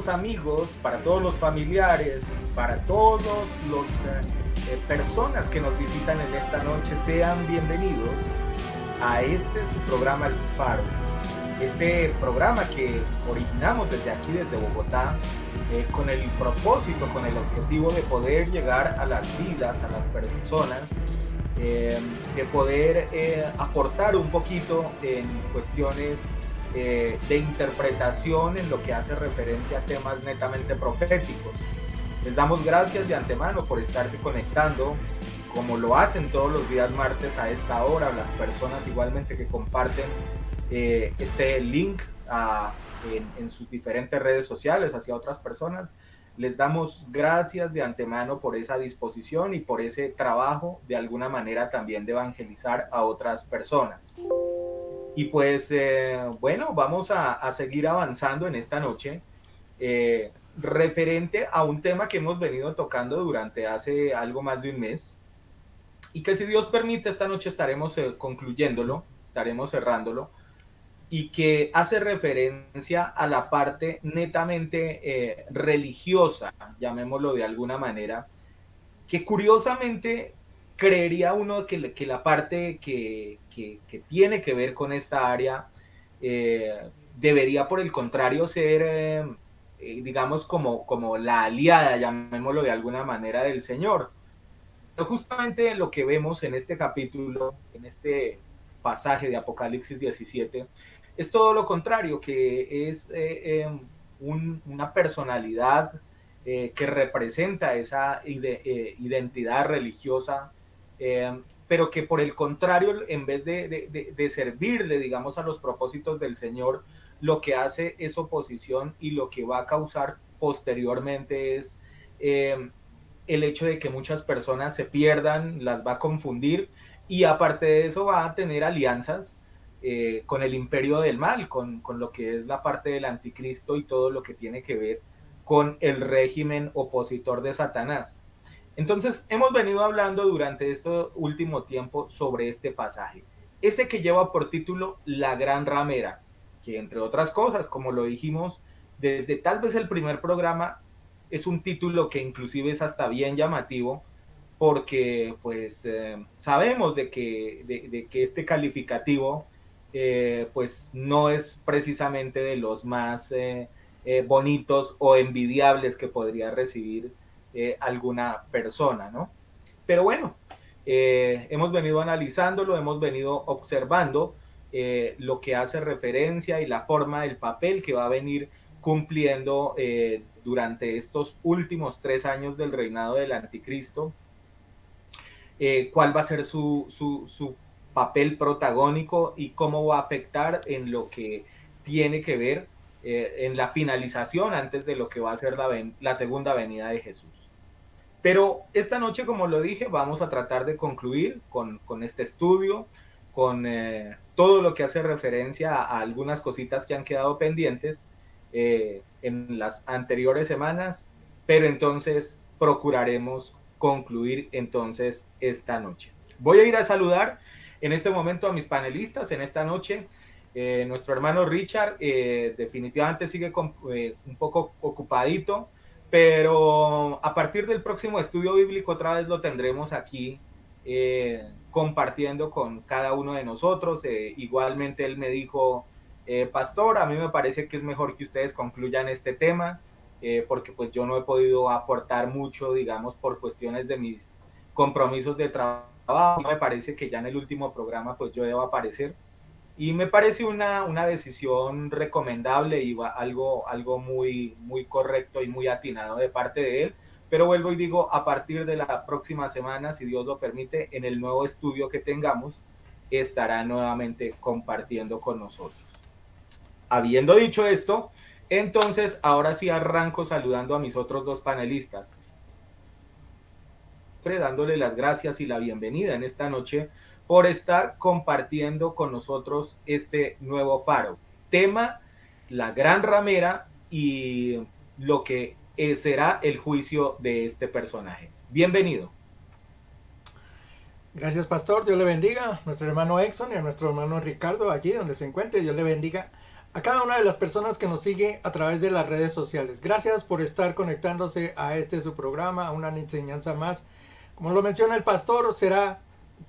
los amigos, para todos los familiares, para todos los personas que nos visitan en esta noche, sean bienvenidos a este su programa El Faro. Este programa que originamos desde aquí, desde Bogotá, con el propósito, con el objetivo de poder llegar a las vidas, a las personas, de poder aportar un poquito en cuestiones de interpretación en lo que hace referencia a temas netamente proféticos. Les damos gracias de antemano por estarse conectando, como lo hacen todos los días martes a esta hora, las personas igualmente que comparten este link en sus diferentes redes sociales hacia otras personas. Les damos gracias de antemano por esa disposición y por ese trabajo de alguna manera también de evangelizar a otras personas. Y pues bueno, vamos a seguir avanzando en esta noche referente a un tema que hemos venido tocando durante hace algo más de un mes y que si Dios permite esta noche estaremos concluyéndolo, estaremos cerrándolo, y que hace referencia a la parte netamente religiosa, llamémoslo de alguna manera, que curiosamente creería uno que la parte que tiene que ver con esta área debería por el contrario ser, digamos, como la aliada, llamémoslo de alguna manera, del Señor. Pero justamente lo que vemos en este capítulo, en este pasaje de Apocalipsis 17, es todo lo contrario, que es una personalidad que representa esa identidad religiosa, pero que por el contrario, en vez de servirle, digamos, a los propósitos del Señor, lo que hace es oposición y lo que va a causar posteriormente es el hecho de que muchas personas se pierdan, las va a confundir y aparte de eso va a tener alianzas con el imperio del mal, con lo que es la parte del anticristo y todo lo que tiene que ver con el régimen opositor de Satanás. Entonces, hemos venido hablando durante este último tiempo sobre este pasaje, ese que lleva por título La Gran Ramera, que entre otras cosas, como lo dijimos desde tal vez el primer programa, es un título que inclusive es hasta bien llamativo, porque pues sabemos de que este calificativo pues no es precisamente de los más bonitos o envidiables que podría recibir alguna persona, ¿no? Pero bueno, hemos venido analizándolo, hemos venido observando lo que hace referencia y la forma del papel que va a venir cumpliendo durante estos últimos 3 años del reinado del anticristo, cuál va a ser su papel protagónico y cómo va a afectar en lo que tiene que ver en la finalización antes de lo que va a ser la segunda venida de Jesús. Pero esta noche, como lo dije, vamos a tratar de concluir con este estudio, con todo lo que hace referencia a algunas cositas que han quedado pendientes en las anteriores semanas, pero entonces procuraremos concluir entonces esta noche. Voy a ir a saludar en este momento a mis panelistas en esta noche. Nuestro hermano Richard definitivamente sigue un poco ocupadito, pero a partir del próximo estudio bíblico otra vez lo tendremos aquí compartiendo con cada uno de nosotros. Igualmente él me dijo, pastor, a mí me parece que es mejor que ustedes concluyan este tema, porque pues yo no he podido aportar mucho, digamos, por cuestiones de mis compromisos de trabajo. Me parece que ya en el último programa pues yo debo aparecer. Y me parece una decisión recomendable y algo muy, muy correcto y muy atinado de parte de él. Pero vuelvo y digo, a partir de la próxima semana, si Dios lo permite, en el nuevo estudio que tengamos, estará nuevamente compartiendo con nosotros. Habiendo dicho esto, entonces ahora sí arranco saludando a mis otros dos panelistas, dándole las gracias y la bienvenida en esta noche por estar compartiendo con nosotros este nuevo faro. Tema, la gran ramera y lo que será el juicio de este personaje. Bienvenido. Gracias, pastor. Dios le bendiga a nuestro hermano Exxon y a nuestro hermano Ricardo allí donde se encuentre. Dios le bendiga a cada una de las personas que nos sigue a través de las redes sociales. Gracias por estar conectándose a este su programa, a una enseñanza más. Como lo menciona el pastor, será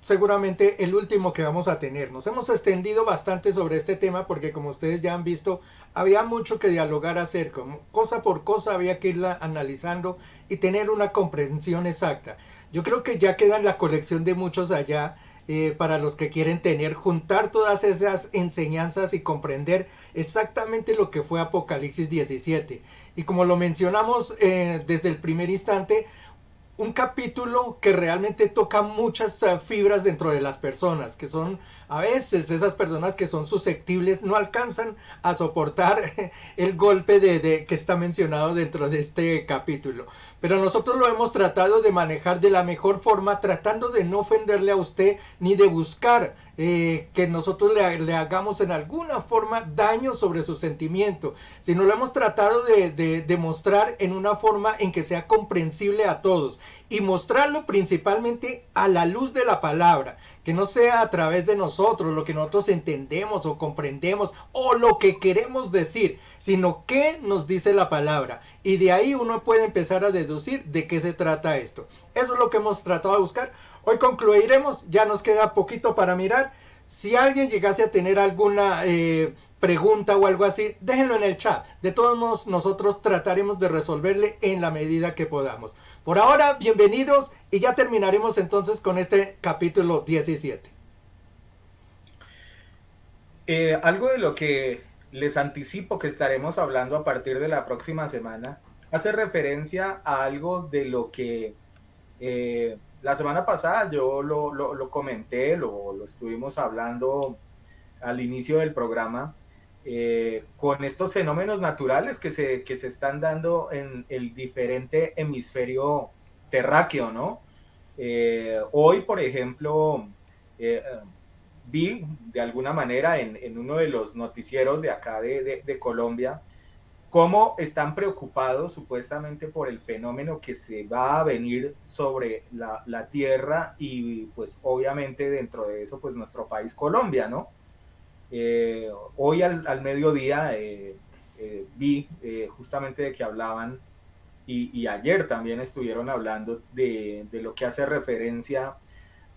seguramente el último que vamos a tener. Nos hemos extendido bastante sobre este tema porque, como ustedes ya han visto, había mucho que dialogar acerca. Cosa por cosa había que irla analizando y tener una comprensión exacta. Yo creo que ya queda en la colección de muchos allá, para los que quieren tener, juntar todas esas enseñanzas y comprender exactamente lo que fue Apocalipsis 17. Y como lo mencionamos desde el primer instante, un capítulo que realmente toca muchas fibras dentro de las personas, que son a veces esas personas que son susceptibles, no alcanzan a soportar el golpe que está mencionado dentro de este capítulo. Pero nosotros lo hemos tratado de manejar de la mejor forma, tratando de no ofenderle a usted ni de buscar que nosotros le hagamos en alguna forma daño sobre su sentimiento, sino lo hemos tratado de mostrar en una forma en que sea comprensible a todos y mostrarlo principalmente a la luz de la palabra, que no sea a través de nosotros, lo que nosotros entendemos o comprendemos o lo que queremos decir, sino qué nos dice la palabra. Y de ahí uno puede empezar a deducir de qué se trata esto. Eso es lo que hemos tratado de buscar. Hoy concluiremos, ya nos queda poquito para mirar. Si alguien llegase a tener alguna pregunta o algo así, déjenlo en el chat. De todos modos, nosotros trataremos de resolverle en la medida que podamos. Por ahora, bienvenidos y ya terminaremos entonces con este capítulo 17. Algo de lo que les anticipo que estaremos hablando a partir de la próxima semana hace referencia a algo de lo que la semana pasada yo lo comenté, lo estuvimos hablando al inicio del programa, con estos fenómenos naturales que se están dando en el diferente hemisferio terráqueo, ¿no? Hoy, por ejemplo, eh, vi de alguna manera en uno de los noticieros de acá de Colombia cómo están preocupados supuestamente por el fenómeno que se va a venir sobre la Tierra y pues obviamente dentro de eso pues nuestro país Colombia, ¿no? Hoy al mediodía vi justamente de que hablaban y ayer también estuvieron hablando de lo que hace referencia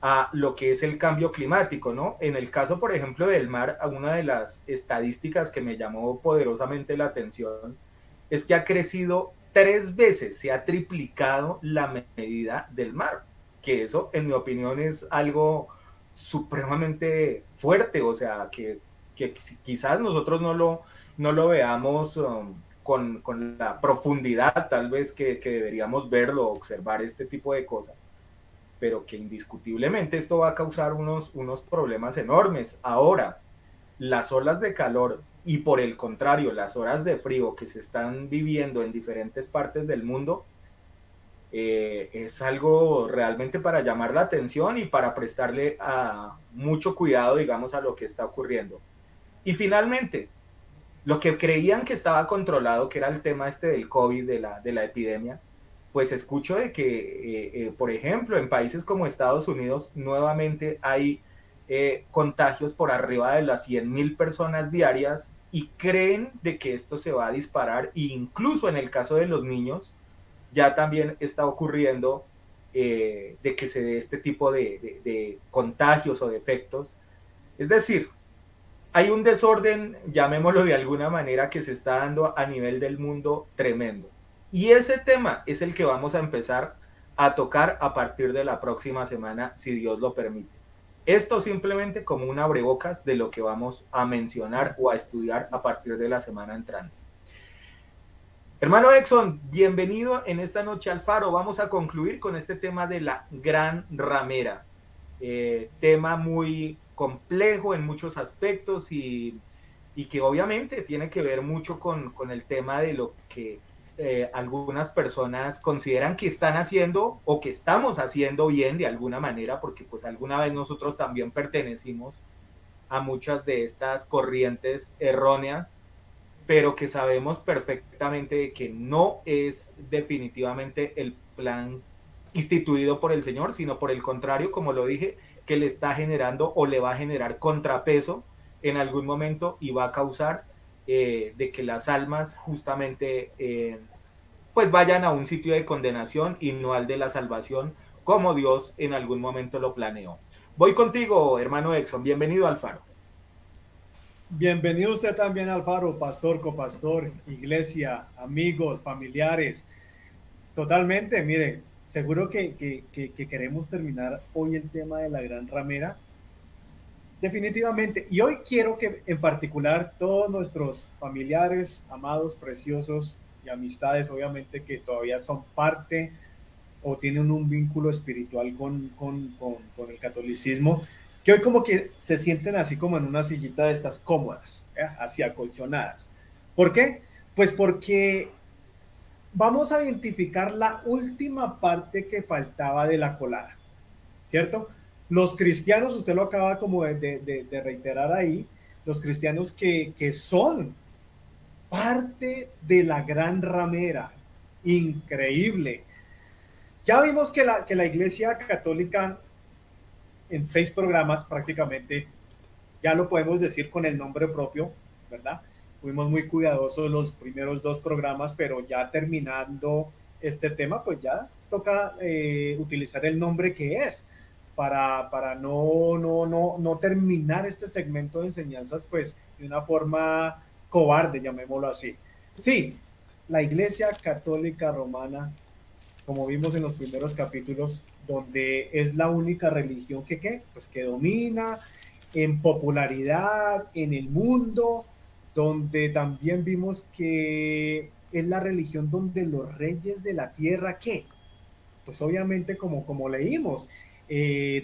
a lo que es el cambio climático, ¿no? En el caso, por ejemplo, del mar, una de las estadísticas que me llamó poderosamente la atención es que ha crecido 3 veces, se ha triplicado la medida del mar, que eso, en mi opinión, es algo supremamente fuerte, o sea, que quizás nosotros no lo veamos con la profundidad tal vez que deberíamos verlo, observar este tipo de cosas, pero que indiscutiblemente esto va a causar unos problemas enormes. Ahora, las olas de calor y por el contrario, las horas de frío que se están viviendo en diferentes partes del mundo, es algo realmente para llamar la atención y para prestarle mucho cuidado, digamos, a lo que está ocurriendo. Y finalmente, lo que creían que estaba controlado, que era el tema este del COVID, de la epidemia, pues escucho de que, por ejemplo, en países como Estados Unidos nuevamente hay contagios por arriba de las 100,000 personas diarias y creen de que esto se va a disparar e incluso en el caso de los niños ya también está ocurriendo de que se dé este tipo de contagios o de efectos. Es decir, hay un desorden, llamémoslo de alguna manera, que se está dando a nivel del mundo tremendo. Y ese tema es el que vamos a empezar a tocar a partir de la próxima semana, si Dios lo permite. Esto simplemente como un abrebocas de lo que vamos a mencionar o a estudiar a partir de la semana entrante. Hermano Exxon, bienvenido en esta noche al Faro. Vamos a concluir con este tema de la gran ramera. Tema muy complejo en muchos aspectos y que obviamente tiene que ver mucho con el tema de lo que algunas personas consideran que están haciendo o que estamos haciendo bien de alguna manera, porque pues alguna vez nosotros también pertenecimos a muchas de estas corrientes erróneas, pero que sabemos perfectamente que no es definitivamente el plan instituido por el Señor, sino por el contrario, como lo dije, que le está generando o le va a generar contrapeso en algún momento y va a causar de que las almas justamente pues vayan a un sitio de condenación y no al de la salvación, como Dios en algún momento lo planeó. Voy contigo, hermano Exxon, bienvenido al Faro. Bienvenido usted también al Faro, pastor, copastor, iglesia, amigos, familiares. Totalmente, mire, seguro que queremos terminar hoy el tema de la gran ramera. Definitivamente. Y hoy quiero que en particular todos nuestros familiares, amados, preciosos y amistades, obviamente que todavía son parte o tienen un vínculo espiritual con el catolicismo, que hoy como que se sienten así como en una sillita de estas cómodas, así acolchonadas. ¿Por qué? Pues porque vamos a identificar la última parte que faltaba de la colada, ¿cierto? Los cristianos, usted lo acaba como de reiterar ahí, los cristianos que son parte de la gran ramera, increíble. Ya vimos que la Iglesia Católica en 6 programas prácticamente, ya lo podemos decir con el nombre propio, ¿verdad? Fuimos muy cuidadosos los primeros 2 programas, pero ya terminando este tema, pues ya toca utilizar el nombre que es para no terminar este segmento de enseñanzas pues de una forma cobarde, llamémoslo así. Sí, la Iglesia Católica Romana, como vimos en los primeros capítulos, donde es la única religión pues que domina en popularidad en el mundo, donde también vimos que es la religión donde los reyes de la tierra, ¿qué? Pues obviamente como leímos,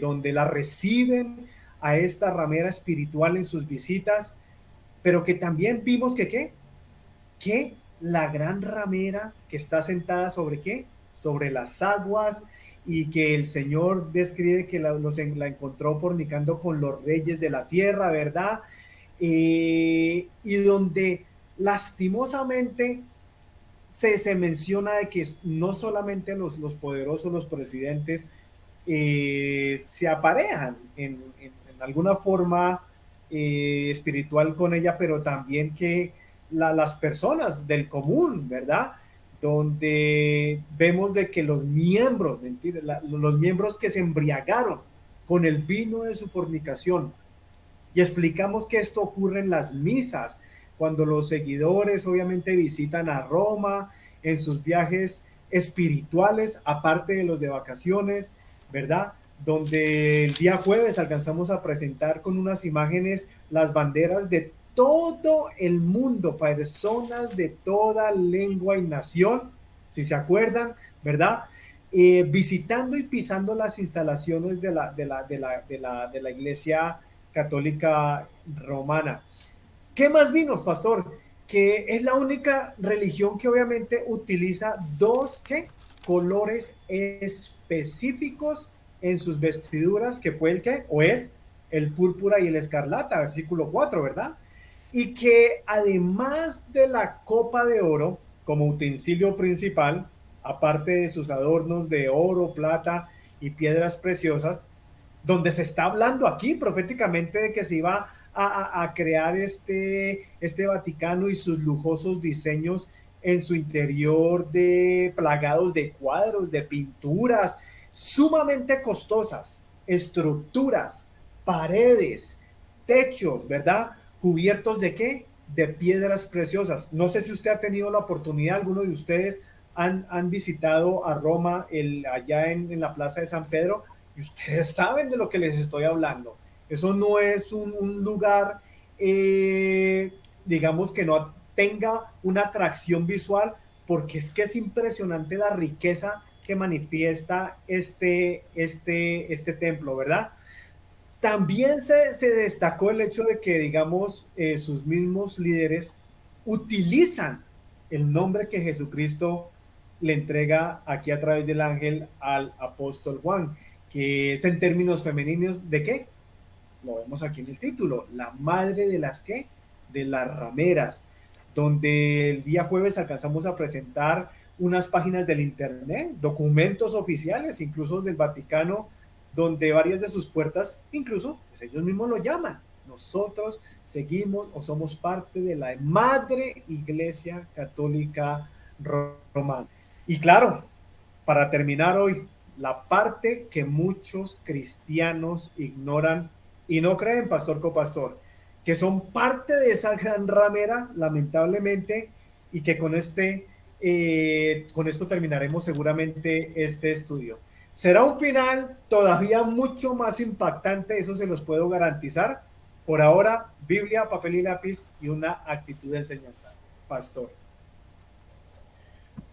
donde la reciben a esta ramera espiritual en sus visitas, pero que también vimos que la gran ramera que está sentada sobre qué, sobre las aguas, y que el Señor describe que la encontró fornicando con los reyes de la tierra, ¿verdad? Y donde lastimosamente se menciona de que no solamente los poderosos, los presidentes, se aparejan en alguna forma espiritual con ella, pero también que las personas del común, ¿verdad? Donde vemos de que los miembros, mentira, los miembros que se embriagaron con el vino de su fornicación, y explicamos que esto ocurre en las misas, cuando los seguidores obviamente visitan a Roma en sus viajes espirituales, aparte de los de vacaciones, ¿verdad? Donde el día jueves alcanzamos a presentar con unas imágenes las banderas de todo el mundo, personas de toda lengua y nación, si se acuerdan, ¿verdad? Visitando y pisando las instalaciones de la iglesia católica romana. ¿Qué más vinos, pastor? Que es la única religión que obviamente utiliza dos ¿qué? Colores específicos en sus vestiduras, que fue el que, o es el púrpura y el escarlata, versículo 4, ¿verdad? Y que además de la copa de oro como utensilio principal, aparte de sus adornos de oro, plata y piedras preciosas, donde se está hablando aquí proféticamente de que se iba a crear este Vaticano y sus lujosos diseños en su interior, de plagados de cuadros, de pinturas sumamente costosas, estructuras, paredes, techos, ¿verdad? ¿Cubiertos de qué? De piedras preciosas. No sé si usted ha tenido la oportunidad, alguno de ustedes han visitado a Roma, allá en la Plaza de San Pedro, y ustedes saben de lo que les estoy hablando. Eso no es un lugar, digamos, que no tenga una atracción visual, porque es que es impresionante la riqueza que manifiesta este templo, ¿verdad? También se destacó el hecho de que, digamos, sus mismos líderes utilizan el nombre que Jesucristo le entrega aquí a través del ángel al apóstol Juan, que es en términos femeninos de qué, lo vemos aquí en el título, la madre de las qué, de las rameras, donde el día jueves alcanzamos a presentar unas páginas del internet, documentos oficiales, incluso del Vaticano, donde varias de sus puertas, incluso pues ellos mismos lo llaman Nosotros seguimos o somos parte de la Madre Iglesia Católica Romana. Y claro, para terminar hoy, la parte que muchos cristianos ignoran y no creen, pastor copastor, que son parte de esa gran ramera, lamentablemente, y que con esto terminaremos seguramente este estudio. Será un final todavía mucho más impactante, eso se los puedo garantizar. Por ahora, Biblia, papel y lápiz y una actitud de enseñanza. Pastor.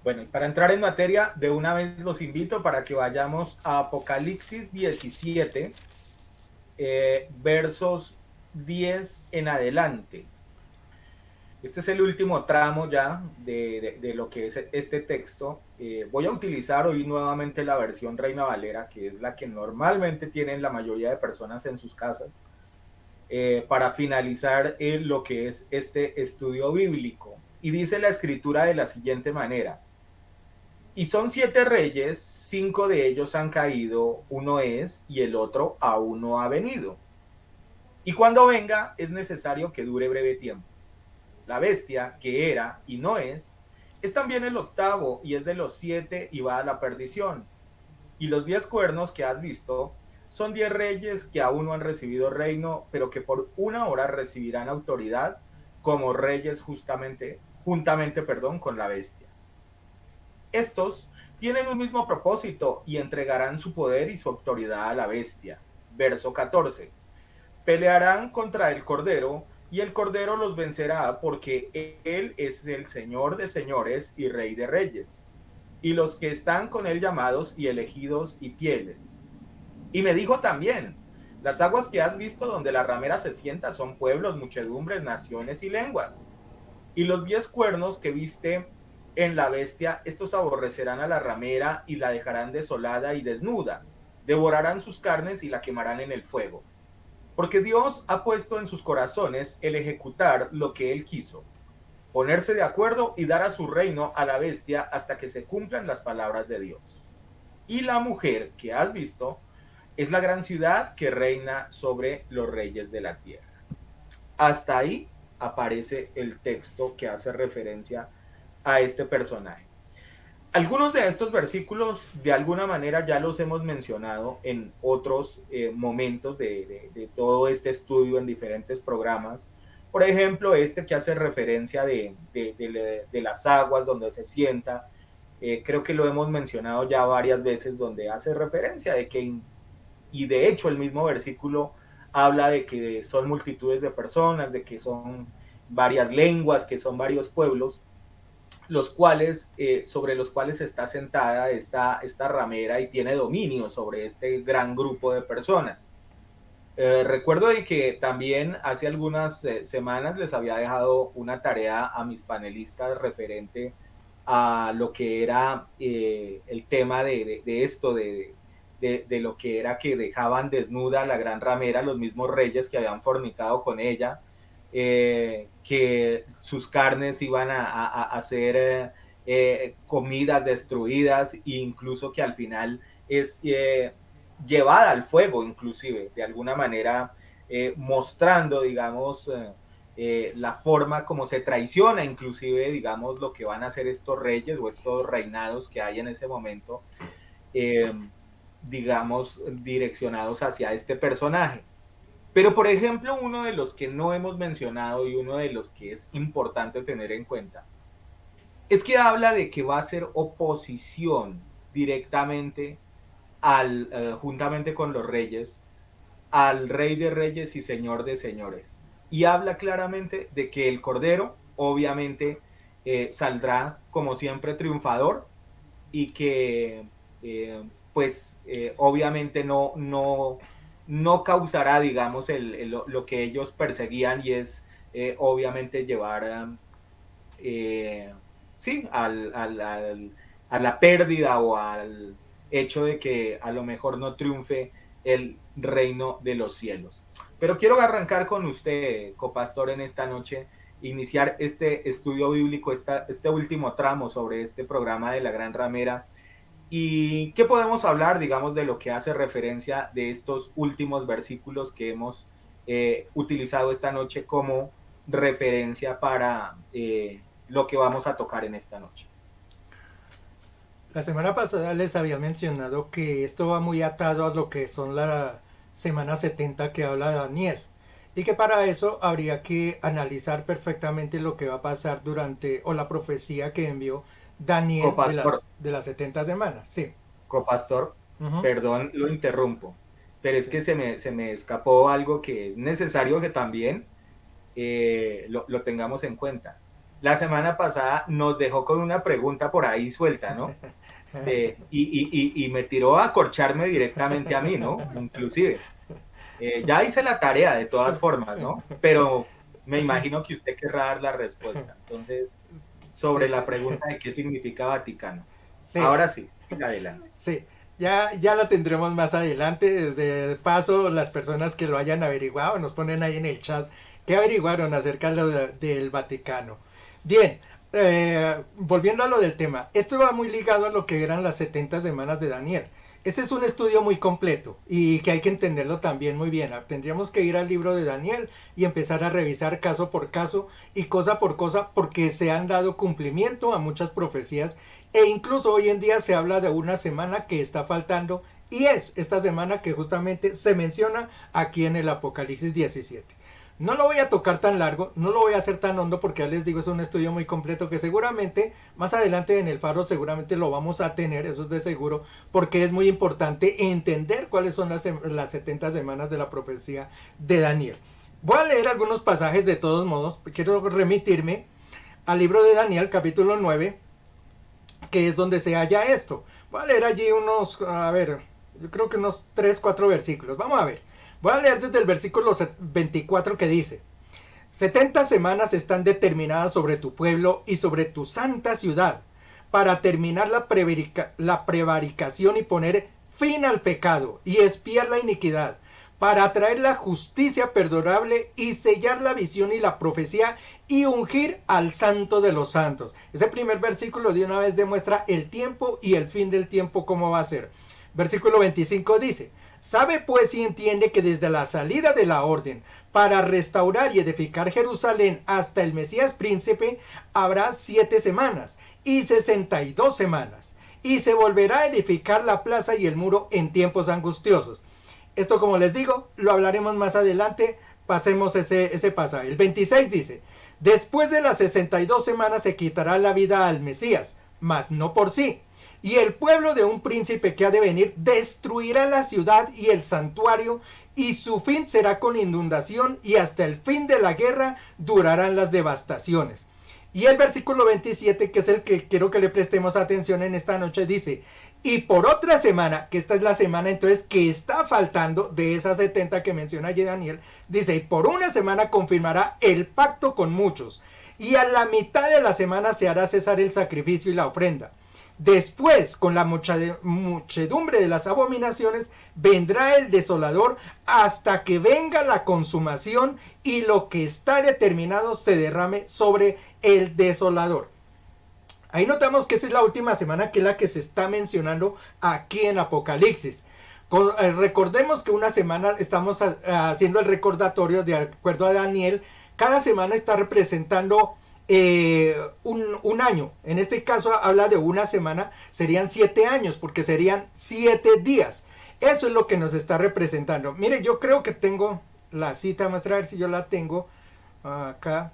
Bueno, y para entrar en materia, de una vez los invito para que vayamos a Apocalipsis 17, versos 10 en adelante. Este es el último tramo ya de lo que es este texto. Voy a utilizar hoy nuevamente la versión Reina Valera, que es la que normalmente tienen la mayoría de personas en sus casas, para finalizar lo que es este estudio bíblico. Y dice la escritura de la siguiente manera: y son 7 reyes, 5 de ellos han caído, uno es, y el otro aún no ha venido. Y cuando venga es necesario que dure breve tiempo. La bestia, que era y no es también el octavo, y es de los 7 y va a la perdición. Y los 10 cuernos que has visto son 10 reyes que aún no han recibido reino, pero que por una hora recibirán autoridad como reyes juntamente con la bestia. Estos tienen un mismo propósito y entregarán su poder y su autoridad a la bestia. Verso 14. Pelearán contra el Cordero y el Cordero los vencerá, porque Él es el Señor de señores y Rey de reyes. Y los que están con Él llamados y elegidos y fieles. Y me dijo también: las aguas que has visto donde la ramera se sienta son pueblos, muchedumbres, naciones y lenguas. Y los 10 cuernos que viste en la bestia, estos aborrecerán a la ramera y la dejarán desolada y desnuda. Devorarán sus carnes y la quemarán en el fuego. Porque Dios ha puesto en sus corazones el ejecutar lo que Él quiso, ponerse de acuerdo y dar a su reino a la bestia hasta que se cumplan las palabras de Dios. Y la mujer que has visto es la gran ciudad que reina sobre los reyes de la tierra. Hasta ahí aparece el texto que hace referencia a este personaje. Algunos de estos versículos de alguna manera ya los hemos mencionado en otros momentos de todo este estudio en diferentes programas. Por ejemplo, este que hace referencia de las aguas donde se sienta, creo que lo hemos mencionado ya varias veces, donde hace referencia de que, y de hecho el mismo versículo habla de que son multitudes de personas, de que son varias lenguas, que son varios pueblos, los cuales, sobre los cuales está sentada esta ramera y tiene dominio sobre este gran grupo de personas. Recuerdo de que también hace algunas semanas les había dejado una tarea a mis panelistas referente a lo que era el tema de esto, de lo que era que dejaban desnuda a la gran ramera, los mismos reyes que habían fornicado con ella, que sus carnes iban a ser comidas destruidas, e incluso que al final es llevada al fuego, inclusive, de alguna manera, mostrando, digamos, la forma como se traiciona, inclusive, digamos, lo que van a hacer estos reyes o estos reinados que hay en ese momento, eh, digamos, direccionados hacia este personaje. Pero, por ejemplo, uno de los que no hemos mencionado y uno de los que es importante tener en cuenta es que habla de que va a ser oposición directamente juntamente con los reyes, al Rey de Reyes y Señor de Señores. Y habla claramente de que el Cordero, obviamente, saldrá como siempre triunfador y que, obviamente no causará, digamos, lo que ellos perseguían, y es obviamente llevar, sí, a la pérdida o al hecho de que a lo mejor no triunfe el reino de los cielos. Pero quiero arrancar con usted, copastor, en esta noche, iniciar este estudio bíblico, este último tramo sobre este programa de la Gran Ramera. ¿Y qué podemos hablar, digamos, de lo que hace referencia de estos últimos versículos que hemos utilizado esta noche como referencia para lo que vamos a tocar en esta noche. La semana pasada les había mencionado que esto va muy atado a lo que son la semana 70 que habla Daniel y que para eso habría que analizar perfectamente lo que va a pasar durante o la profecía que envió Daniel Copastor, de las 70 semanas. Sí. Copastor, Ujú. perdón, lo interrumpo, pero es Sí. que se me escapó algo que es necesario que también lo tengamos en cuenta. La semana pasada nos dejó con una pregunta por ahí suelta, ¿no? Y me tiró a corcharme directamente a mí, ¿no? Inclusive. Ya hice la tarea de todas formas, ¿no? Pero me imagino que usted querrá dar la respuesta. Entonces, sobre Sí, la sí. pregunta de qué significa Vaticano. Sí, Ahora sí, siga adelante. sí. Ya la tendremos más adelante. Desde paso, las personas que lo hayan averiguado nos ponen ahí en el chat qué averiguaron acerca del Vaticano. Bien, volviendo a lo del tema, esto va muy ligado a lo que eran las 70 semanas de Daniel. Este es un estudio muy completo y que hay que entenderlo también muy bien. Tendríamos que ir al libro de Daniel y empezar a revisar caso por caso y cosa por cosa porque se han dado cumplimiento a muchas profecías e incluso hoy en día se habla de una semana que está faltando y es esta semana que justamente se menciona aquí en el Apocalipsis 17. No lo voy a tocar tan largo, no lo voy a hacer tan hondo porque ya les digo es un estudio muy completo que seguramente más adelante en el Faro seguramente lo vamos a tener, eso es de seguro, porque es muy importante entender cuáles son las 70 semanas de la profecía de Daniel. Voy a leer algunos pasajes de todos modos, quiero remitirme al libro de Daniel capítulo 9, que es donde se halla esto. Voy a leer allí unos, a ver, yo creo que unos 3 4 versículos, vamos a ver. Voy a leer desde el versículo 24 que dice: 70 semanas están determinadas sobre tu pueblo y sobre tu santa ciudad, para terminar la prevaricación y poner fin al pecado y expiar la iniquidad, para traer la justicia perdurable y sellar la visión y la profecía y ungir al santo de los santos. Ese primer versículo de una vez demuestra el tiempo y el fin del tiempo cómo va a ser. Versículo 25 dice: sabe pues y entiende que desde la salida de la orden para restaurar y edificar Jerusalén hasta el Mesías príncipe habrá 7 semanas y 62 semanas, y se volverá a edificar la plaza y el muro en tiempos angustiosos. Esto, como les digo, lo hablaremos más adelante. Pasemos ese pasaje. El 26 dice: después de las 62 semanas se quitará la vida al Mesías, mas no por sí. Y el pueblo de un príncipe que ha de venir destruirá la ciudad y el santuario, y su fin será con inundación, y hasta el fin de la guerra durarán las devastaciones. Y el versículo 27, que es el que quiero que le prestemos atención en esta noche, dice: y por otra semana, que esta es la semana entonces que está faltando de esas 70 que menciona allí Daniel, dice: y por una semana confirmará el pacto con muchos, y a la mitad de la semana se hará cesar el sacrificio y la ofrenda. Después, con la muchedumbre de las abominaciones, vendrá el desolador hasta que venga la consumación y lo que está determinado se derrame sobre el desolador. Ahí notamos que esa es la última semana, que es la que se está mencionando aquí en Apocalipsis. Recordemos que una semana estamos haciendo el recordatorio de acuerdo a Daniel. Cada semana está representando un año. En este caso habla de una semana, serían 7 años porque serían 7 días. Eso es lo que nos está representando. Mire, yo creo que tengo la cita, vamos a ver si yo la tengo acá,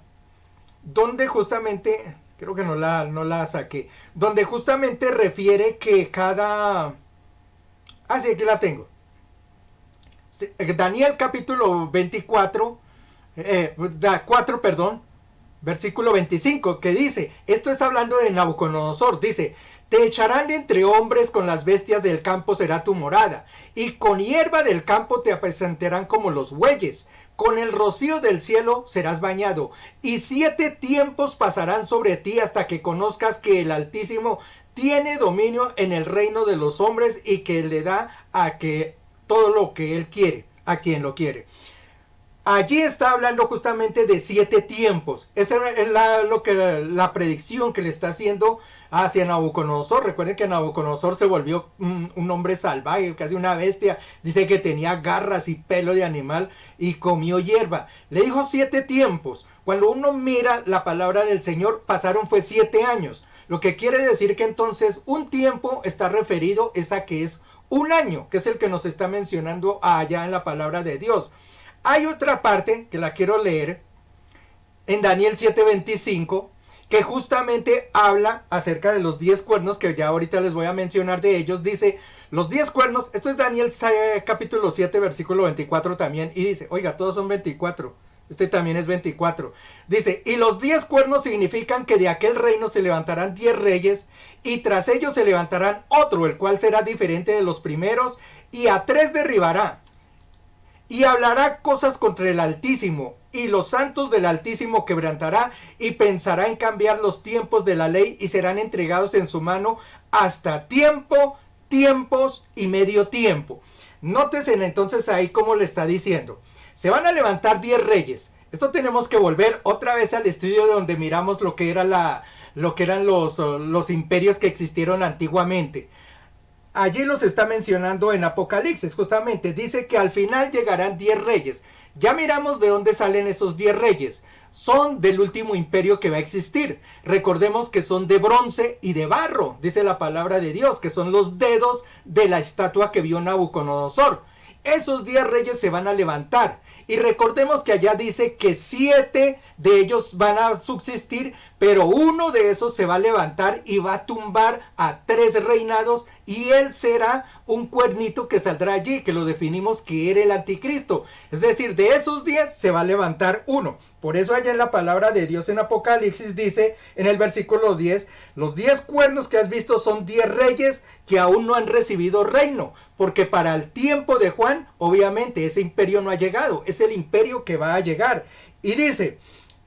donde justamente, creo que no la saqué, donde justamente refiere que cada... Ah, sí, aquí la tengo. Daniel capítulo 24, 4, perdón, versículo 25, que dice, esto es hablando de Nabucodonosor, dice: te echarán entre hombres, con las bestias del campo será tu morada, y con hierba del campo te apacentarán como los bueyes, con el rocío del cielo serás bañado, y 7 tiempos pasarán sobre ti hasta que conozcas que el Altísimo tiene dominio en el reino de los hombres y que le da a que todo lo que él quiere, a quien lo quiere. Allí está hablando justamente de 7 tiempos. Esa es la predicción que le está haciendo hacia Nabucodonosor. Recuerden que Nabucodonosor se volvió un hombre salvaje, casi una bestia. Dice que tenía garras y pelo de animal y comió hierba. Le dijo 7 tiempos. Cuando uno mira la palabra del Señor, pasaron fue 7 años. Lo que quiere decir que entonces un tiempo está referido es a que es un año, que es el que nos está mencionando allá en la palabra de Dios. Hay otra parte que la quiero leer en Daniel 7:25, que justamente habla acerca de los 10 cuernos, que ya ahorita les voy a mencionar de ellos. Dice, los 10 cuernos, esto es Daniel capítulo 7, versículo 24 también, y dice, oiga, todos son 24, este también es 24. Dice, y los 10 cuernos significan que de aquel reino se levantarán 10 reyes, y tras ellos se levantarán otro, el cual será diferente de los primeros, y a 3 derribará. Y hablará cosas contra el Altísimo, y los santos del Altísimo quebrantará, y pensará en cambiar los tiempos de la ley, y serán entregados en su mano hasta tiempo, tiempos y medio tiempo. Nótese entonces ahí cómo le está diciendo. Se van a levantar 10 reyes. Esto tenemos que volver otra vez al estudio donde miramos lo que eran los imperios que existieron antiguamente. Allí los está mencionando en Apocalipsis, justamente. Dice que al final llegarán 10 reyes. Ya miramos de dónde salen esos 10 reyes. Son del último imperio que va a existir. Recordemos que son de bronce y de barro, dice la palabra de Dios, que son los dedos de la estatua que vio Nabucodonosor. Esos 10 reyes se van a levantar. Y recordemos que allá dice que 7 de ellos van a subsistir, pero uno de esos se va a levantar y va a tumbar a 3 reinados, y él será un cuernito que saldrá allí, que lo definimos que era el anticristo. Es decir, de esos 10 se va a levantar uno. Por eso allá en la palabra de Dios en Apocalipsis dice en el versículo 10, los 10 cuernos que has visto son 10 reyes que aún no han recibido reino, porque para el tiempo de Juan, obviamente ese imperio no ha llegado, es el imperio que va a llegar. Y dice,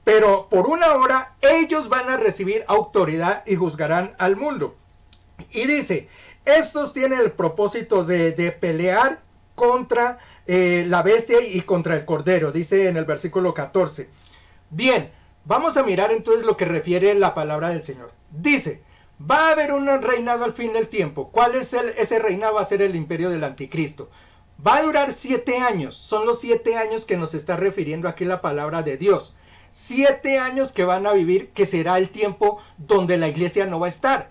pero por una hora ellos van a recibir autoridad y juzgarán al mundo. Y dice, estos tienen el propósito de pelear contra la bestia y contra el cordero, dice en el versículo 14. Bien, vamos a mirar entonces lo que refiere la palabra del Señor. Dice, va a haber un reinado al fin del tiempo. ¿Cuál es ese reinado? Va a ser el imperio del anticristo. Va a durar 7 años. Son los 7 años que nos está refiriendo aquí la palabra de Dios. 7 años que van a vivir, que será el tiempo donde la iglesia no va a estar.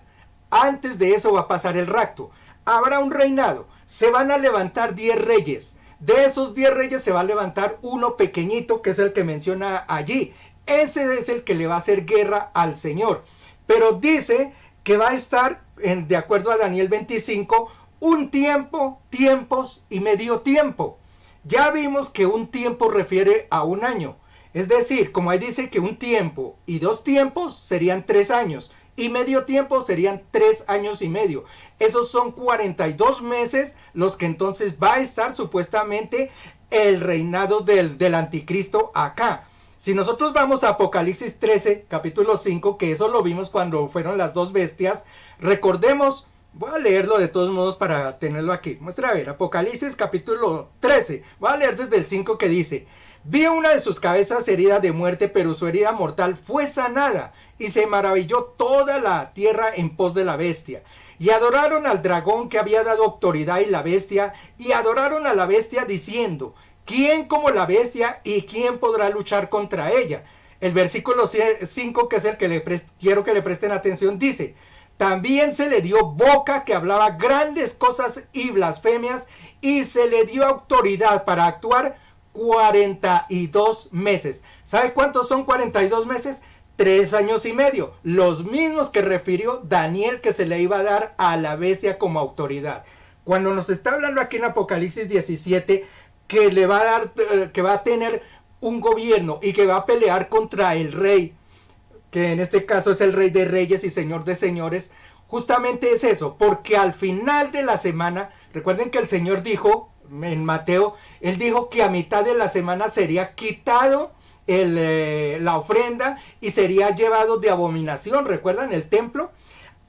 Antes de eso va a pasar el rapto. Habrá un reinado. Se van a levantar 10 reyes. De esos 10 reyes se va a levantar uno pequeñito, que es el que menciona allí. Ese es el que le va a hacer guerra al Señor. Pero dice que va a estar, de acuerdo a Daniel 25, un tiempo, tiempos y medio tiempo. Ya vimos que un tiempo refiere a un año. Es decir, como ahí dice que un tiempo y 2 tiempos serían 3 años. Y medio tiempo serían 3 años y medio. Esos son 42 meses los que entonces va a estar supuestamente el reinado del anticristo acá. Si nosotros vamos a Apocalipsis 13, capítulo 5, que eso lo vimos cuando fueron las 2 bestias, recordemos, voy a leerlo de todos modos para tenerlo aquí. Muestra a ver, Apocalipsis capítulo 13, voy a leer desde el 5 que dice, vi una de sus cabezas herida de muerte, pero su herida mortal fue sanada, y se maravilló toda la tierra en pos de la bestia. Y adoraron al dragón que había dado autoridad y la bestia, y adoraron a la bestia diciendo, ¿quién como la bestia y quién podrá luchar contra ella? El versículo 5, que es el que quiero que le presten atención, dice, también se le dio boca que hablaba grandes cosas y blasfemias, y se le dio autoridad para actuar 42 meses. ¿Sabe cuántos son 42 meses? 3 años y medio, los mismos que refirió Daniel que se le iba a dar a la bestia como autoridad. Cuando nos está hablando aquí en Apocalipsis 17 que le va a dar, que va a tener un gobierno y que va a pelear contra el rey, que en este caso es el rey de reyes y señor de señores, justamente es eso, porque al final de la semana, recuerden que el Señor dijo en Mateo, él dijo que a mitad de la semana sería quitado la ofrenda y sería llevado de abominación. ¿Recuerdan el templo?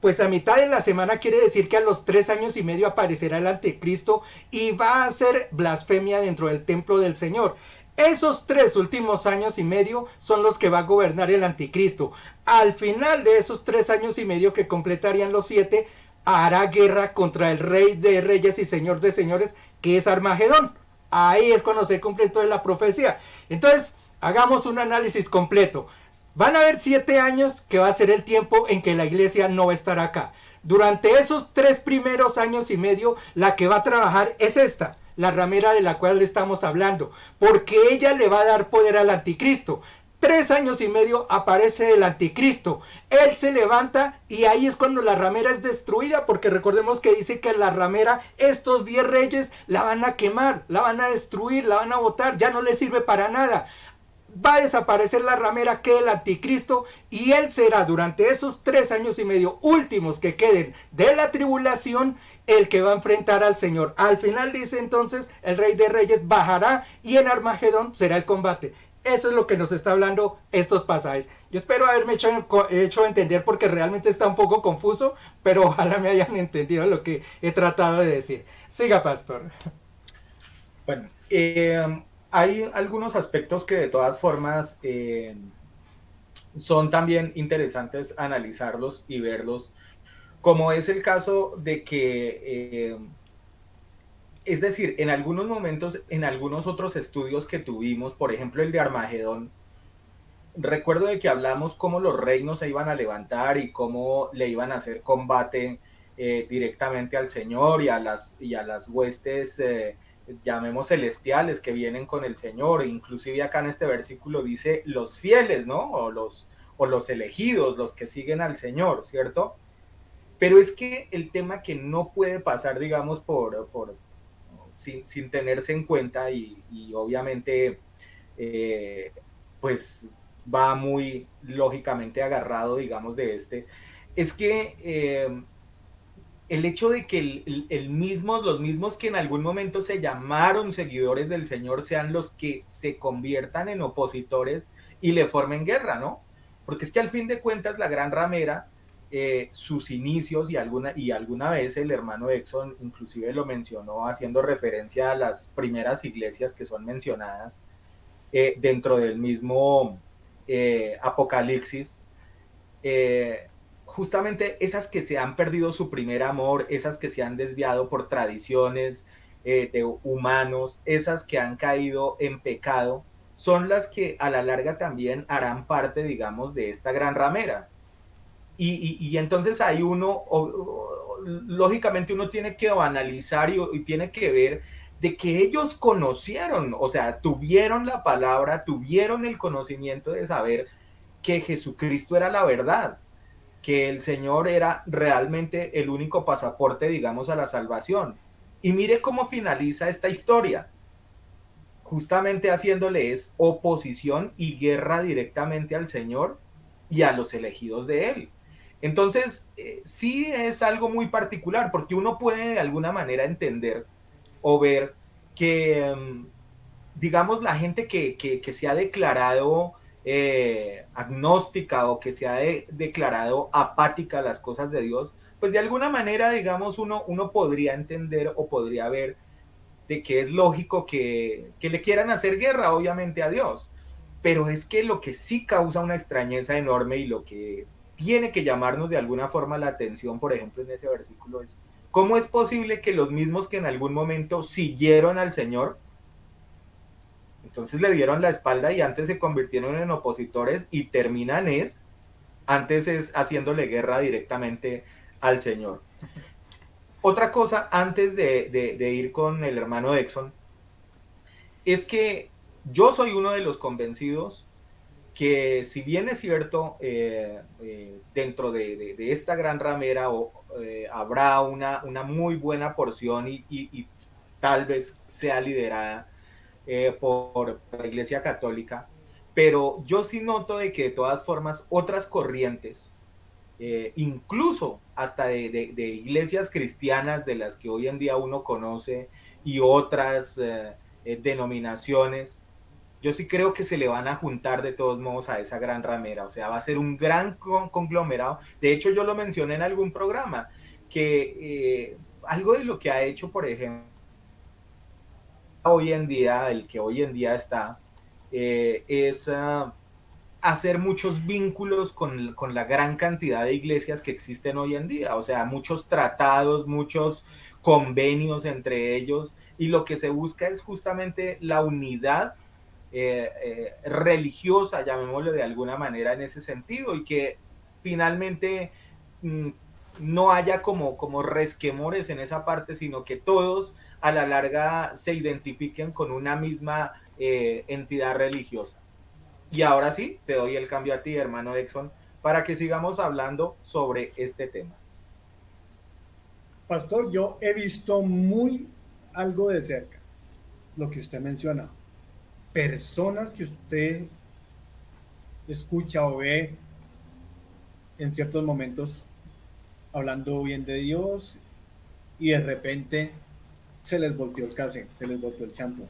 Pues a mitad de la semana quiere decir que a los 3 años y medio aparecerá el anticristo y va a hacer blasfemia dentro del templo del Señor. Esos 3 últimos años y medio son los que va a gobernar el anticristo. Al final de esos 3 años y medio que completarían los 7, hará guerra contra el rey de reyes y señor de señores, que es Armagedón. Ahí es cuando se cumple toda la profecía. Entonces, hagamos un análisis completo. Van a haber 7 años que va a ser el tiempo en que la iglesia no va a estar acá. Durante esos 3 primeros años y medio, la que va a trabajar es esta, la ramera de la cual le estamos hablando, porque ella le va a dar poder al anticristo. 3 años y medio aparece el anticristo, él se levanta y ahí es cuando la ramera es destruida, porque recordemos que dice que la ramera, estos 10 reyes la van a quemar, la van a destruir, la van a botar, ya no le sirve para nada. Va a desaparecer la ramera, que el anticristo, y él será durante esos 3 años y medio últimos que queden de la tribulación el que va a enfrentar al Señor. Al final dice entonces el rey de reyes bajará y en Armagedón será el combate. Eso es lo que nos está hablando estos pasajes. Yo espero haberme hecho entender, porque realmente está un poco confuso, pero ojalá me hayan entendido lo que he tratado de decir. Siga, pastor. Bueno, hay algunos aspectos que de todas formas son también interesantes analizarlos y verlos, como es el caso de que, es decir, en algunos momentos, en algunos otros estudios que tuvimos, por ejemplo el de Armagedón, recuerdo de que hablamos cómo los reinos se iban a levantar y cómo le iban a hacer combate directamente al Señor y a las huestes, llamemos celestiales, que vienen con el Señor. Inclusive acá en este versículo dice los fieles, ¿no? O los elegidos, los que siguen al Señor, ¿cierto? Pero es que el tema que no puede pasar, digamos, sin tenerse en cuenta y obviamente, eh, pues va muy lógicamente agarrado, digamos, de este, es que el hecho de que los mismos que en algún momento se llamaron seguidores del Señor sean los que se conviertan en opositores y le formen guerra, ¿no? Porque es que al fin de cuentas la gran ramera, sus inicios y alguna vez el hermano Exxon inclusive lo mencionó haciendo referencia a las primeras iglesias que son mencionadas dentro del mismo Apocalipsis, justamente esas que se han perdido su primer amor, esas que se han desviado por tradiciones de humanos, esas que han caído en pecado, son las que a la larga también harán parte, digamos, de esta gran ramera. Y entonces ahí lógicamente uno tiene que analizar y tiene que ver de que ellos conocieron, o sea, tuvieron la palabra, tuvieron el conocimiento de saber que Jesucristo era la verdad, que el Señor era realmente el único pasaporte, digamos, a la salvación. Y mire cómo finaliza esta historia, justamente haciéndoles oposición y guerra directamente al Señor y a los elegidos de Él. Entonces, sí es algo muy particular, porque uno puede de alguna manera entender o ver que, digamos, la gente que se ha declarado agnóstica o que se ha declarado apática a las cosas de Dios, pues de alguna manera, digamos, uno podría entender o podría ver de que es lógico que le quieran hacer guerra, obviamente, a Dios. Pero es que lo que sí causa una extrañeza enorme y lo que tiene que llamarnos de alguna forma la atención, por ejemplo, en ese versículo es, ¿cómo es posible que los mismos que en algún momento siguieron al Señor, entonces le dieron la espalda y antes se convirtieron en opositores y terminan antes es haciéndole guerra directamente al Señor? Otra cosa antes de ir con el hermano Exxon es que yo soy uno de los convencidos que, si bien es cierto, dentro de esta gran ramera habrá una muy buena porción y tal vez sea liderada por la Iglesia Católica, pero yo sí noto de que de todas formas otras corrientes, incluso hasta de iglesias cristianas de las que hoy en día uno conoce y otras denominaciones, yo sí creo que se le van a juntar de todos modos a esa gran ramera, o sea, va a ser un gran conglomerado. De hecho, yo lo mencioné en algún programa, que algo de lo que ha hecho, por ejemplo, hoy en día, el que hoy en día está, es hacer muchos vínculos con la gran cantidad de iglesias que existen hoy en día, o sea, muchos tratados, muchos convenios entre ellos, y lo que se busca es justamente la unidad religiosa, llamémoslo de alguna manera en ese sentido, y que finalmente mm, no haya como resquemores en esa parte, sino que todos a la larga se identifiquen con una misma entidad religiosa. Y ahora sí, te doy el cambio a ti, hermano Exxon, para que sigamos hablando sobre este tema. Pastor, yo he visto muy algo de cerca lo que usted menciona. Personas que usted escucha o ve en ciertos momentos hablando bien de Dios y de repente se les volteó el casé, se les volteó el champú.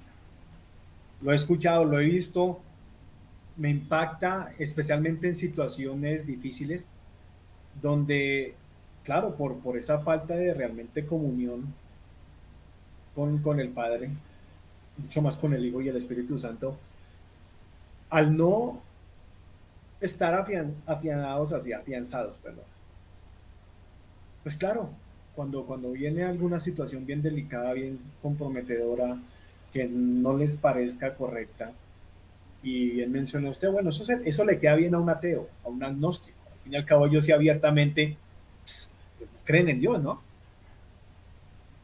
Lo he escuchado, lo he visto, me impacta especialmente en situaciones difíciles donde, claro, por esa falta de realmente comunión con el Padre, mucho más con el Hijo y el Espíritu Santo, al no estar afianados así, afianzados, perdón. Pues claro, cuando viene alguna situación bien delicada, bien comprometedora, que no les parezca correcta, y bien menciona usted, bueno, eso le queda bien a un ateo, a un agnóstico. Al fin y al cabo, ellos sí abiertamente pues, creen en Dios, ¿no?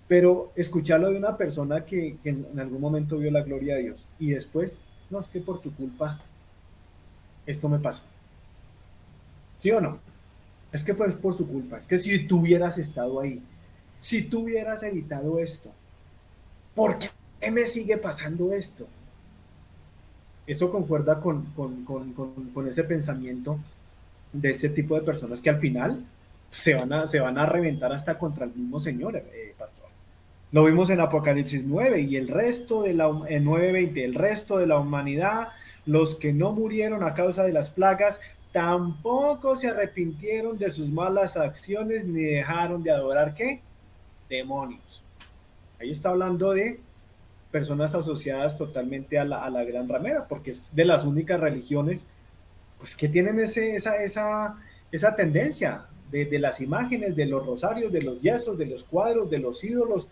Pero escucharlo de una persona que en algún momento vio la gloria de Dios y después, no, es que por tu culpa esto me pasó. ¿Sí o no? Es que fue por su culpa. Es que si tú hubieras estado ahí, si tú hubieras evitado esto, ¿por qué me sigue pasando esto? Eso concuerda con ese pensamiento de este tipo de personas que al final se van a reventar hasta contra el mismo Señor, pastor. Lo vimos en Apocalipsis 9 y el resto de en 9:20, el resto de la humanidad, los que no murieron a causa de las plagas, tampoco se arrepintieron de sus malas acciones ni dejaron de adorar, ¿qué? Demonios. Ahí está hablando de personas asociadas totalmente a la gran ramera, porque es de las únicas religiones pues, que tienen esa tendencia de las imágenes, de los rosarios, de los yesos, de los cuadros, de los ídolos.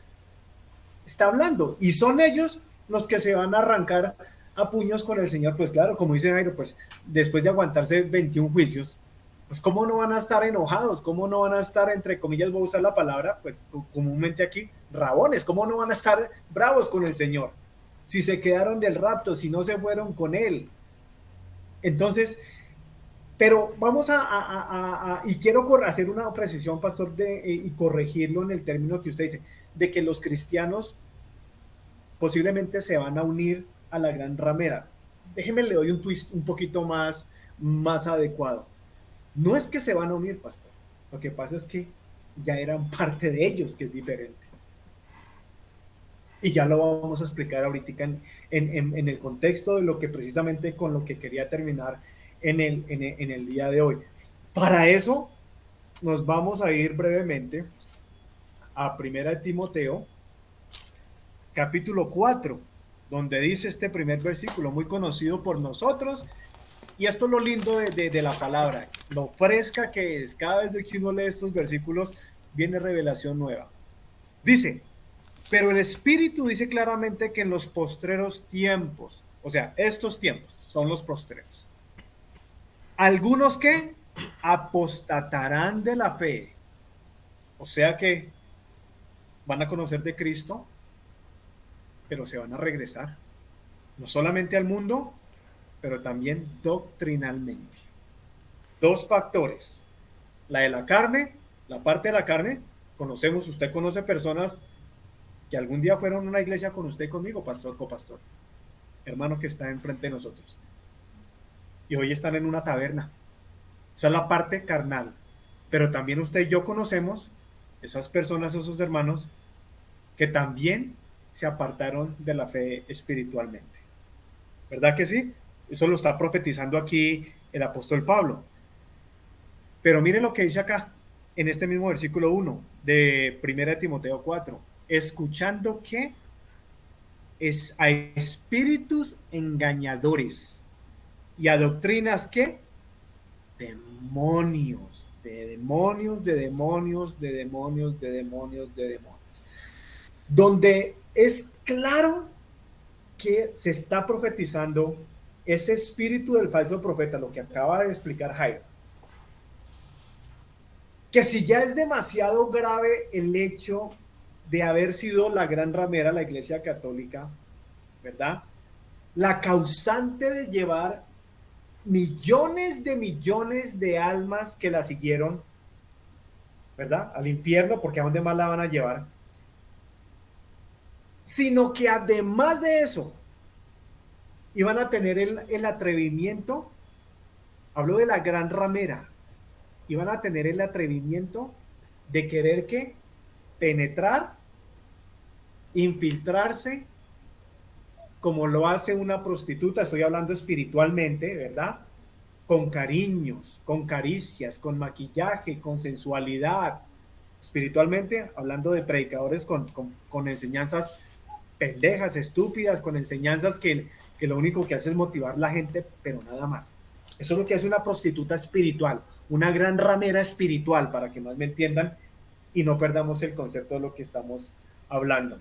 Está hablando. Y son ellos los que se van a arrancar a puños con el Señor. Pues claro, como dice Jairo, pues después de aguantarse 21 juicios, pues cómo no van a estar enojados, cómo no van a estar, entre comillas, voy a usar la palabra, pues comúnmente aquí, rabones, cómo no van a estar bravos con el Señor. Si se quedaron del rapto, si no se fueron con Él. Entonces, pero vamos y quiero hacer una precisión, pastor, y corregirlo en el término que usted dice, de que los cristianos posiblemente se van a unir a la gran ramera. Déjeme le doy un twist un poquito más adecuado. No es que se van a unir, pastor. Lo que pasa es que ya eran parte de ellos, que es diferente. Y ya lo vamos a explicar ahorita en el contexto de lo que precisamente con lo que quería terminar en el día de hoy. Para eso nos vamos a ir brevemente a Primera de Timoteo, capítulo 4, donde dice este primer versículo, muy conocido por nosotros, y esto es lo lindo de la palabra, lo fresca que es, cada vez que uno lee estos versículos, viene revelación nueva. Dice, pero el Espíritu dice claramente que en los postreros tiempos, o sea, estos tiempos son los postreros, algunos que apostatarán de la fe, o sea que van a conocer de Cristo, pero se van a regresar, no solamente al mundo, pero también doctrinalmente. Dos factores, la de la carne, la parte de la carne, conocemos, usted conoce personas que algún día fueron a una iglesia con usted y conmigo, pastor, copastor, hermano que está enfrente de nosotros, y hoy están en una taberna. Esa es la parte carnal, pero también usted y yo conocemos esas personas, esos hermanos, que también se apartaron de la fe espiritualmente. ¿Verdad que sí? Eso lo está profetizando aquí el apóstol Pablo. Pero mire lo que dice acá, en este mismo versículo 1 de 1 Timoteo 4. Escuchando que es a espíritus engañadores y a doctrinas que demonios, de demonios, de demonios, de demonios, de demonios, de demonios. Donde es claro que se está profetizando ese espíritu del falso profeta, lo que acaba de explicar Jairo. Que si ya es demasiado grave el hecho de haber sido la gran ramera, la Iglesia Católica, ¿verdad? La causante de llevar millones de almas que la siguieron, ¿verdad? Al infierno, porque ¿a dónde más la van a llevar? Sino que además de eso, iban a tener el atrevimiento, hablo de la gran ramera, iban a tener el atrevimiento de querer que penetrar, infiltrarse, como lo hace una prostituta, estoy hablando espiritualmente, ¿verdad? Con cariños, con caricias, con maquillaje, con sensualidad, espiritualmente, hablando de predicadores con enseñanzas pendejas, estúpidas, con enseñanzas que lo único que hace es motivar a la gente, pero nada más. Eso es lo que hace una prostituta espiritual, una gran ramera espiritual, para que más me entiendan y no perdamos el concepto de lo que estamos hablando.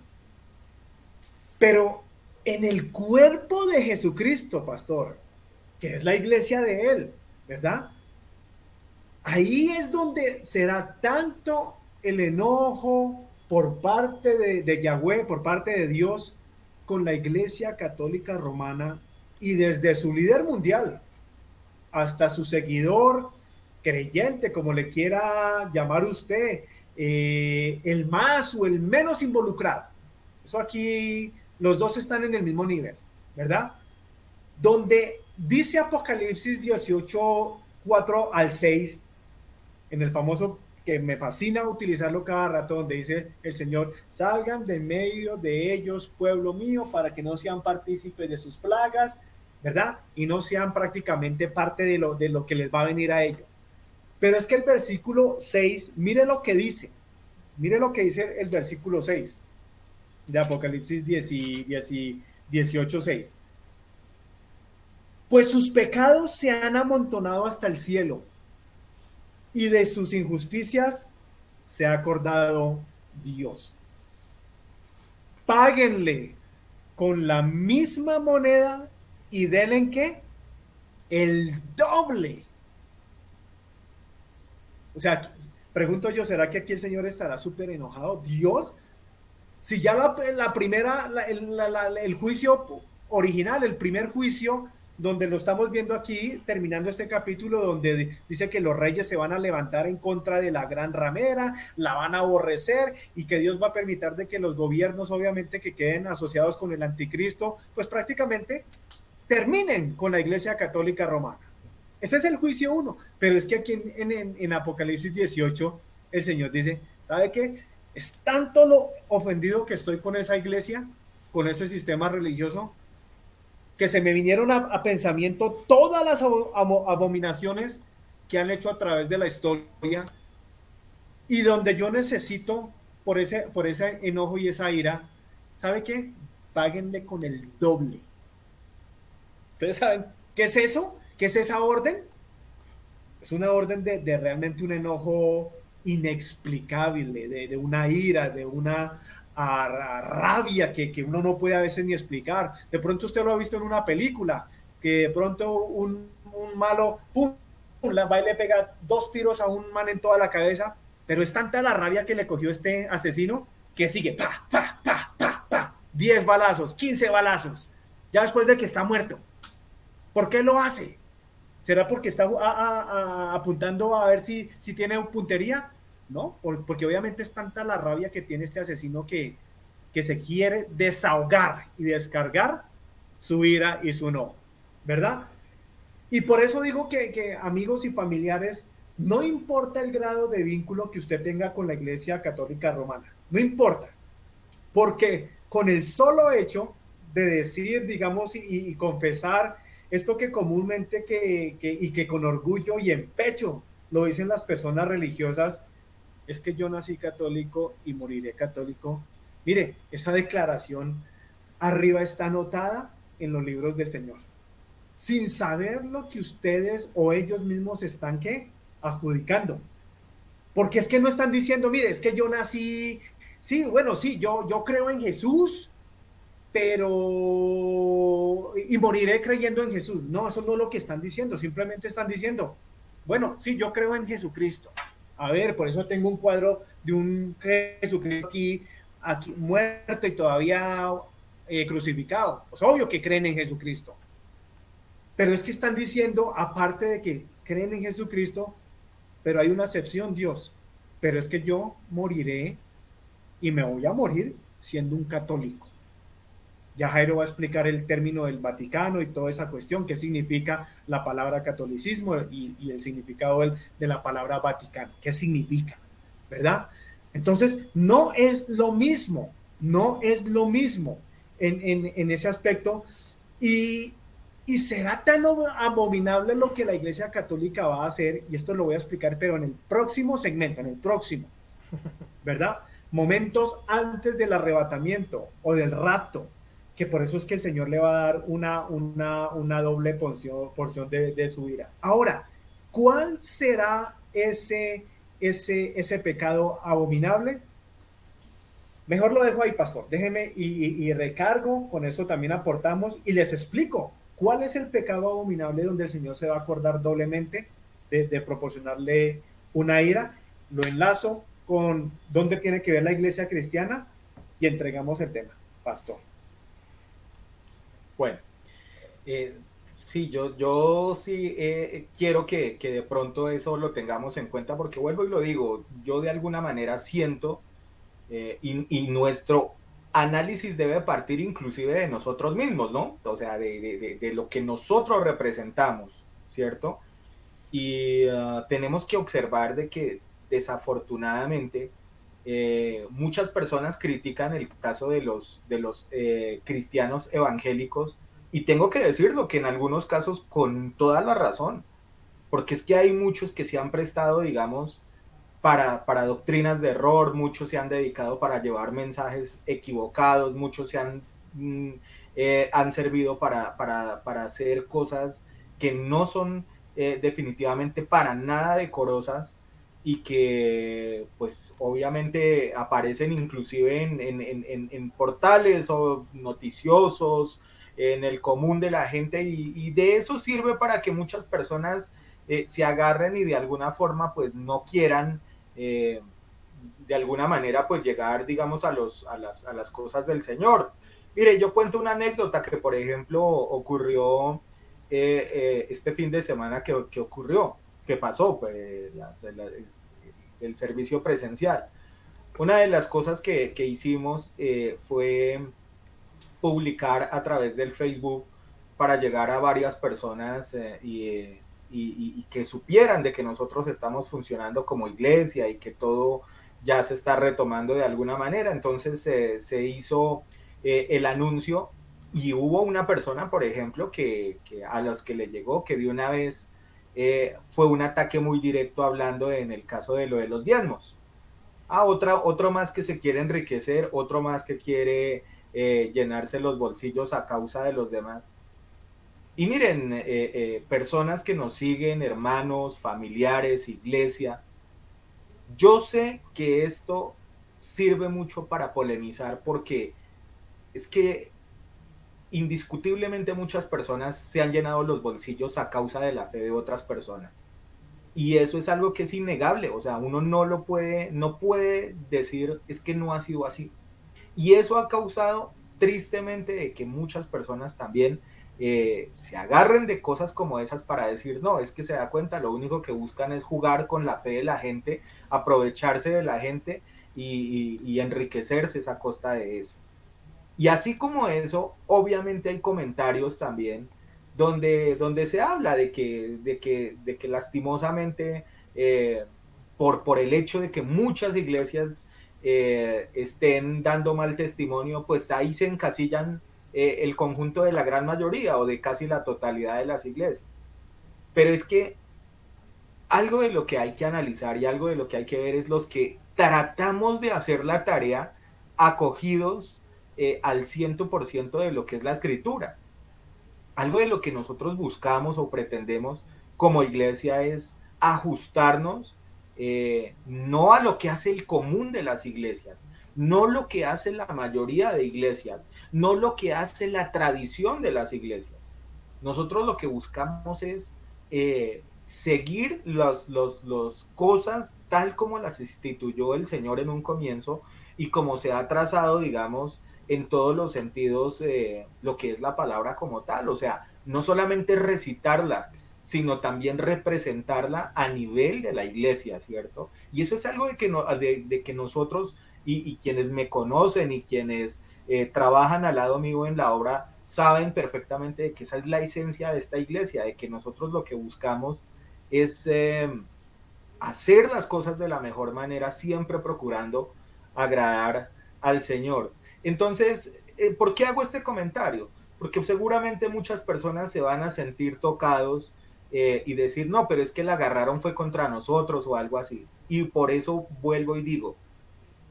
Pero en el cuerpo de Jesucristo, pastor, que es la iglesia de Él, ¿verdad? Ahí es donde será tanto el enojo por parte de Yahweh, por parte de Dios, con la Iglesia Católica Romana y desde su líder mundial hasta su seguidor creyente, como le quiera llamar usted, el más o el menos involucrado. Eso aquí los dos están en el mismo nivel, ¿verdad? Donde dice Apocalipsis 18, 4 al 6, en el famoso que me fascina utilizarlo cada rato, donde dice el Señor, salgan de medio de ellos, pueblo mío, para que no sean partícipes de sus plagas, ¿verdad? Y no sean prácticamente parte de lo que les va a venir a ellos. Pero es que el versículo 6, mire lo que dice el versículo 6 de Apocalipsis 18, 6. Pues sus pecados se han amontonado hasta el cielo, y de sus injusticias se ha acordado Dios. Páguenle con la misma moneda y denle en qué? El doble. O sea, pregunto yo, ¿será que aquí el Señor estará súper enojado? Dios, si ya la primera, el juicio original, el primer juicio, donde lo estamos viendo aquí, terminando este capítulo, donde dice que los reyes se van a levantar en contra de la gran ramera, la van a aborrecer y que Dios va a permitir de que los gobiernos, obviamente, que queden asociados con el anticristo, pues prácticamente terminen con la Iglesia Católica Romana. Ese es el juicio 1, pero es que aquí en Apocalipsis 18 el Señor dice, ¿sabe qué? Es tanto lo ofendido que estoy con esa iglesia, con ese sistema religioso, que se me vinieron a pensamiento todas las abominaciones que han hecho a través de la historia y donde yo necesito, por ese enojo y esa ira, ¿sabe qué? Páguenle con el doble. ¿Ustedes saben qué es eso? ¿Qué es esa orden? Es una orden de realmente un enojo inexplicable, de una ira, de una rabia que uno no puede a veces ni explicar. De pronto usted lo ha visto en una película, que de pronto un malo, pum, va y le pega 2 tiros a un man en toda la cabeza, pero es tanta la rabia que le cogió este asesino que sigue, pa, pa, pa, pa, pa, 10 balazos, 15 balazos, ya después de que está muerto. ¿Por qué lo hace? ¿Será porque está apuntando a ver si tiene puntería? No, porque obviamente es tanta la rabia que tiene este asesino que se quiere desahogar y descargar su ira y su enojo, ¿verdad? Y por eso digo que amigos y familiares, no importa el grado de vínculo que usted tenga con la Iglesia Católica Romana, no importa, porque con el solo hecho de decir, digamos, y confesar esto que comúnmente y que con orgullo y en pecho lo dicen las personas religiosas, es que yo nací católico y moriré católico. Mire, esa declaración arriba está anotada en los libros del Señor, sin saber lo que ustedes o ellos mismos están, ¿qué? Adjudicando. Porque es que no están diciendo, mire, es que yo nací, sí, bueno, sí, yo creo en Jesús, pero y moriré creyendo en Jesús. No, eso no es lo que están diciendo, simplemente están diciendo, bueno, sí, yo creo en Jesucristo. A ver, por eso tengo un cuadro de un Jesucristo aquí muerto y todavía crucificado. Pues obvio que creen en Jesucristo. Pero es que están diciendo, aparte de que creen en Jesucristo, pero hay una excepción, Dios. Pero es que yo moriré y me voy a morir siendo un católico. Ya Jairo va a explicar el término del Vaticano y toda esa cuestión, qué significa la palabra catolicismo y el significado de la palabra Vaticano, qué significa, ¿verdad? Entonces, no es lo mismo, no es lo mismo en ese aspecto y, y será tan abominable lo que la Iglesia Católica va a hacer, y esto lo voy a explicar, pero en el próximo segmento, en el próximo, ¿verdad? Momentos antes del arrebatamiento o del rapto, que por eso es que el Señor le va a dar una doble porción de su ira. Ahora, ¿cuál será ese pecado abominable? Mejor lo dejo ahí, pastor. Déjeme y recargo, con eso también aportamos y les explico cuál es el pecado abominable donde el Señor se va a acordar doblemente de proporcionarle una ira. Lo enlazo con dónde tiene que ver la iglesia cristiana y entregamos el tema, pastor. Bueno, eh, sí, yo sí quiero que de pronto eso lo tengamos en cuenta porque vuelvo y lo digo, yo de alguna manera siento y nuestro análisis debe partir inclusive de nosotros mismos, ¿no? O sea, de lo que nosotros representamos, ¿cierto? Y tenemos que observar de que desafortunadamente muchas personas critican el caso de los cristianos evangélicos y tengo que decirlo que en algunos casos con toda la razón, porque es que hay muchos que se han prestado, digamos, para doctrinas de error, muchos se han dedicado para llevar mensajes equivocados, muchos han servido para hacer cosas que no son definitivamente para nada decorosas y que pues obviamente aparecen inclusive en portales o noticiosos, en el común de la gente y de eso sirve para que muchas personas se agarren y de alguna forma pues no quieran de alguna manera pues llegar digamos a las cosas del Señor. Mire, yo cuento una anécdota que por ejemplo ocurrió este fin de semana que ocurrió, que pasó pues, el servicio presencial. Una de las cosas que hicimos fue publicar a través del Facebook para llegar a varias personas y que supieran de que nosotros estamos funcionando como iglesia y que todo ya se está retomando de alguna manera. Entonces se hizo el anuncio y hubo una persona, por ejemplo, que a los que le llegó, que de una vez fue un ataque muy directo hablando en el caso de lo de los diezmos. Otro más que se quiere enriquecer, otro más que quiere llenarse los bolsillos a causa de los demás. Y miren, personas que nos siguen, hermanos, familiares, iglesia, yo sé que esto sirve mucho para polemizar porque es que indiscutiblemente muchas personas se han llenado los bolsillos a causa de la fe de otras personas. Y eso es algo que es innegable, o sea, uno no puede decir es que no ha sido así. Y eso ha causado tristemente de que muchas personas también se agarren de cosas como esas para decir, no, es que se da cuenta, lo único que buscan es jugar con la fe de la gente, aprovecharse de la gente y enriquecerse a costa de eso. Y así como eso, obviamente hay comentarios también donde se habla de que lastimosamente por el hecho de que muchas iglesias estén dando mal testimonio, pues ahí se encasillan el conjunto de la gran mayoría o de casi la totalidad de las iglesias. Pero es que algo de lo que hay que analizar y algo de lo que hay que ver es los que tratamos de hacer la tarea acogidos al 100% de lo que es la escritura. Algo de lo que nosotros buscamos o pretendemos como iglesia es ajustarnos, no a lo que hace el común de las iglesias, no lo que hace la mayoría de iglesias, no lo que hace la tradición de las iglesias. Nosotros lo que buscamos es seguir los cosas tal como las instituyó el Señor en un comienzo y como se ha trazado, digamos, en todos los sentidos, lo que es la palabra como tal. O sea, no solamente recitarla, sino también representarla a nivel de la iglesia, ¿cierto? Y eso es algo de que, de que nosotros y quienes me conocen y quienes trabajan al lado mío en la obra saben perfectamente de que esa es la esencia de esta iglesia, de que nosotros lo que buscamos es hacer las cosas de la mejor manera, siempre procurando agradar al Señor. Entonces, ¿por qué hago este comentario? Porque seguramente muchas personas se van a sentir tocados y decir, no, pero es que la agarraron fue contra nosotros o algo así. Y por eso vuelvo y digo,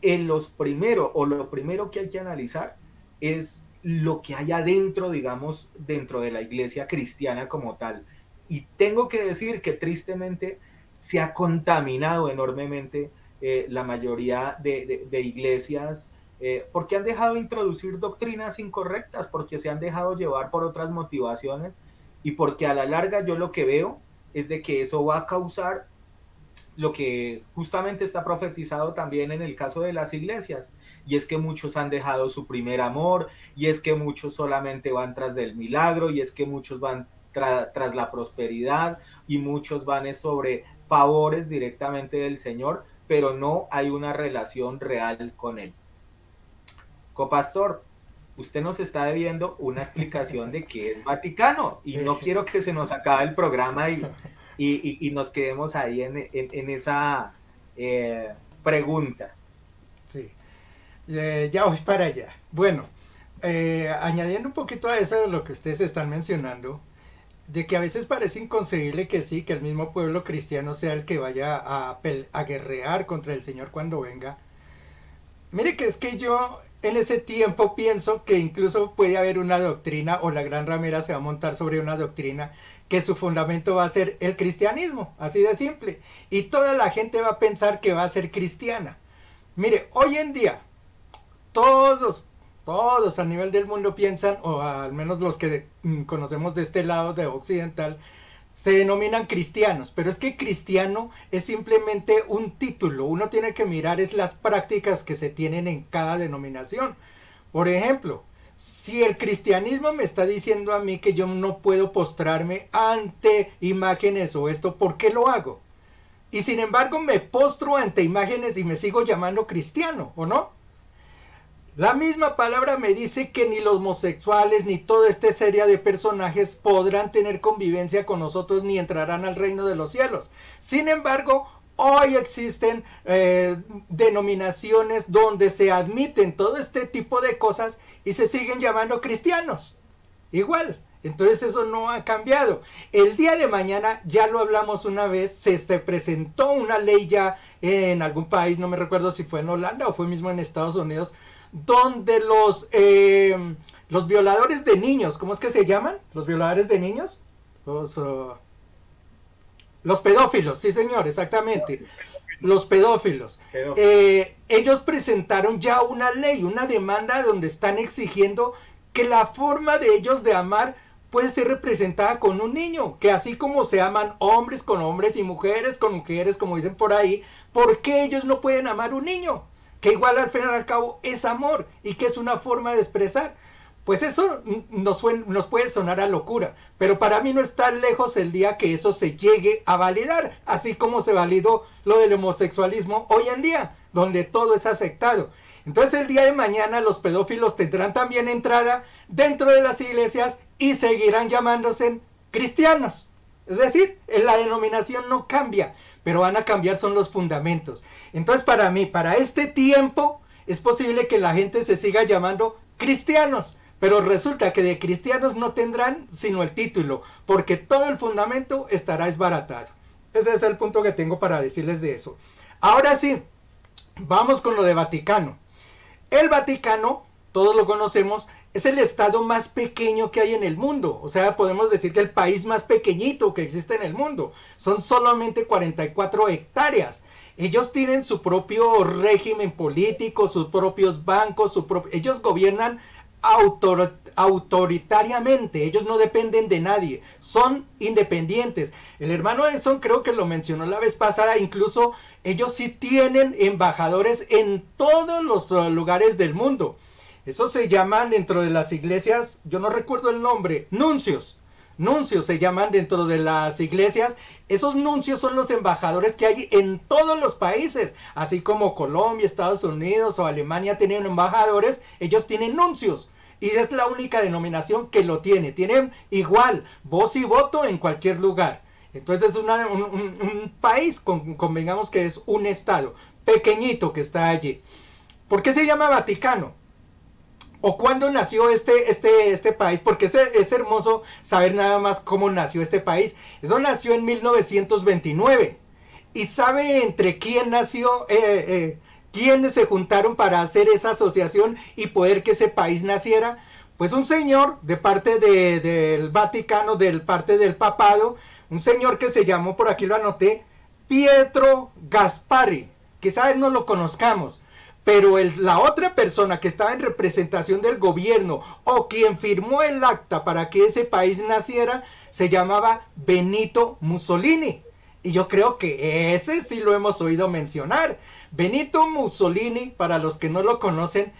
lo primero que hay que analizar es lo que hay adentro, digamos, dentro de la iglesia cristiana como tal. Y tengo que decir que tristemente se ha contaminado enormemente la mayoría de iglesias porque han dejado introducir doctrinas incorrectas, porque se han dejado llevar por otras motivaciones y porque a la larga yo lo que veo es de que eso va a causar lo que justamente está profetizado también en el caso de las iglesias, y es que muchos han dejado su primer amor, y es que muchos solamente van tras del milagro, y es que muchos van tras la prosperidad, y muchos van sobre favores directamente del Señor, pero no hay una relación real con Él. Copastor, usted nos está debiendo una explicación de qué es Vaticano, y no quiero que se nos acabe el programa y nos quedemos ahí en esa pregunta. Sí, ya voy para allá. Bueno, añadiendo un poquito a eso de lo que ustedes están mencionando, de que a veces parece inconcebible que sí, que el mismo pueblo cristiano sea el que vaya a guerrear contra el Señor cuando venga. Mire que es que yo en ese tiempo pienso que incluso puede haber una doctrina o la gran ramera se va a montar sobre una doctrina que su fundamento va a ser el cristianismo, así de simple. Y toda la gente va a pensar que va a ser cristiana. Mire, hoy en día todos a nivel del mundo piensan, o al menos los que conocemos de este lado de occidental, se denominan cristianos, pero es que cristiano es simplemente un título. Uno tiene que mirar es las prácticas que se tienen en cada denominación. Por ejemplo, si el cristianismo me está diciendo a mí que yo no puedo postrarme ante imágenes o esto, ¿por qué lo hago? Y sin embargo me postro ante imágenes y me sigo llamando cristiano, ¿o no? La misma palabra me dice que ni los homosexuales ni toda esta serie de personajes podrán tener convivencia con nosotros ni entrarán al reino de los cielos. Sin embargo, hoy existen denominaciones donde se admiten todo este tipo de cosas y se siguen llamando cristianos. Igual. Entonces eso no ha cambiado. El día de mañana, ya lo hablamos una vez, se presentó una ley ya en algún país, no me recuerdo si fue en Holanda o fue mismo en Estados Unidos, donde los violadores de niños, ¿cómo es que se llaman? ¿Los violadores de niños? Los pedófilos, sí señor, exactamente. Los pedófilos. Ellos presentaron ya una ley, una demanda donde están exigiendo que la forma de ellos de amar puede ser representada con un niño, que así como se aman hombres con hombres y mujeres con mujeres, como dicen por ahí, ¿por qué ellos no pueden amar un niño? Que igual al final y al cabo es amor y que es una forma de expresar. Pues eso nos puede sonar a locura, pero para mí no está lejos el día que eso se llegue a validar, así como se validó lo del homosexualismo hoy en día, donde todo es aceptado. Entonces el día de mañana los pedófilos tendrán también entrada dentro de las iglesias y seguirán llamándose cristianos. Es decir, la denominación no cambia, pero van a cambiar son los fundamentos. Entonces para mí, para este tiempo, es posible que la gente se siga llamando cristianos, pero resulta que de cristianos no tendrán sino el título, porque todo el fundamento estará desbaratado. Ese es el punto que tengo para decirles de eso. Ahora sí, vamos con lo de Vaticano. El Vaticano todos lo conocemos, es el estado más pequeño que hay en el mundo. O sea, podemos decir que el país más pequeñito que existe en el mundo. Son solamente 44 hectáreas. Ellos tienen su propio régimen político, sus propios bancos, ellos gobiernan autoritariamente, ellos no dependen de nadie, son independientes. El hermano Edson creo que lo mencionó la vez pasada, incluso ellos sí tienen embajadores en todos los lugares del mundo. Eso se llaman dentro de las iglesias, yo no recuerdo el nombre, nuncios. Nuncios se llaman dentro de las iglesias. Esos nuncios son los embajadores que hay en todos los países. Así como Colombia, Estados Unidos o Alemania tienen embajadores, ellos tienen nuncios. Y es la única denominación que lo tiene. Tienen igual voz y voto en cualquier lugar. Entonces es un país, convengamos que es un estado pequeñito que está allí. ¿Por qué se llama Vaticano? ¿O cuándo nació este país? Porque es hermoso saber nada más cómo nació este país. Eso nació en 1929. ¿Y sabe entre quién nació? ¿Quiénes se juntaron para hacer esa asociación y poder que ese país naciera? Pues un señor de parte del Vaticano, de parte del papado, un señor que se llamó, por aquí lo anoté, Pietro Gasparri. Quizás no lo conozcamos. Pero la otra persona que estaba en representación del gobierno o quien firmó el acta para que ese país naciera se llamaba Benito Mussolini. Y yo creo que ese sí lo hemos oído mencionar. Benito Mussolini, para los que no lo conocen,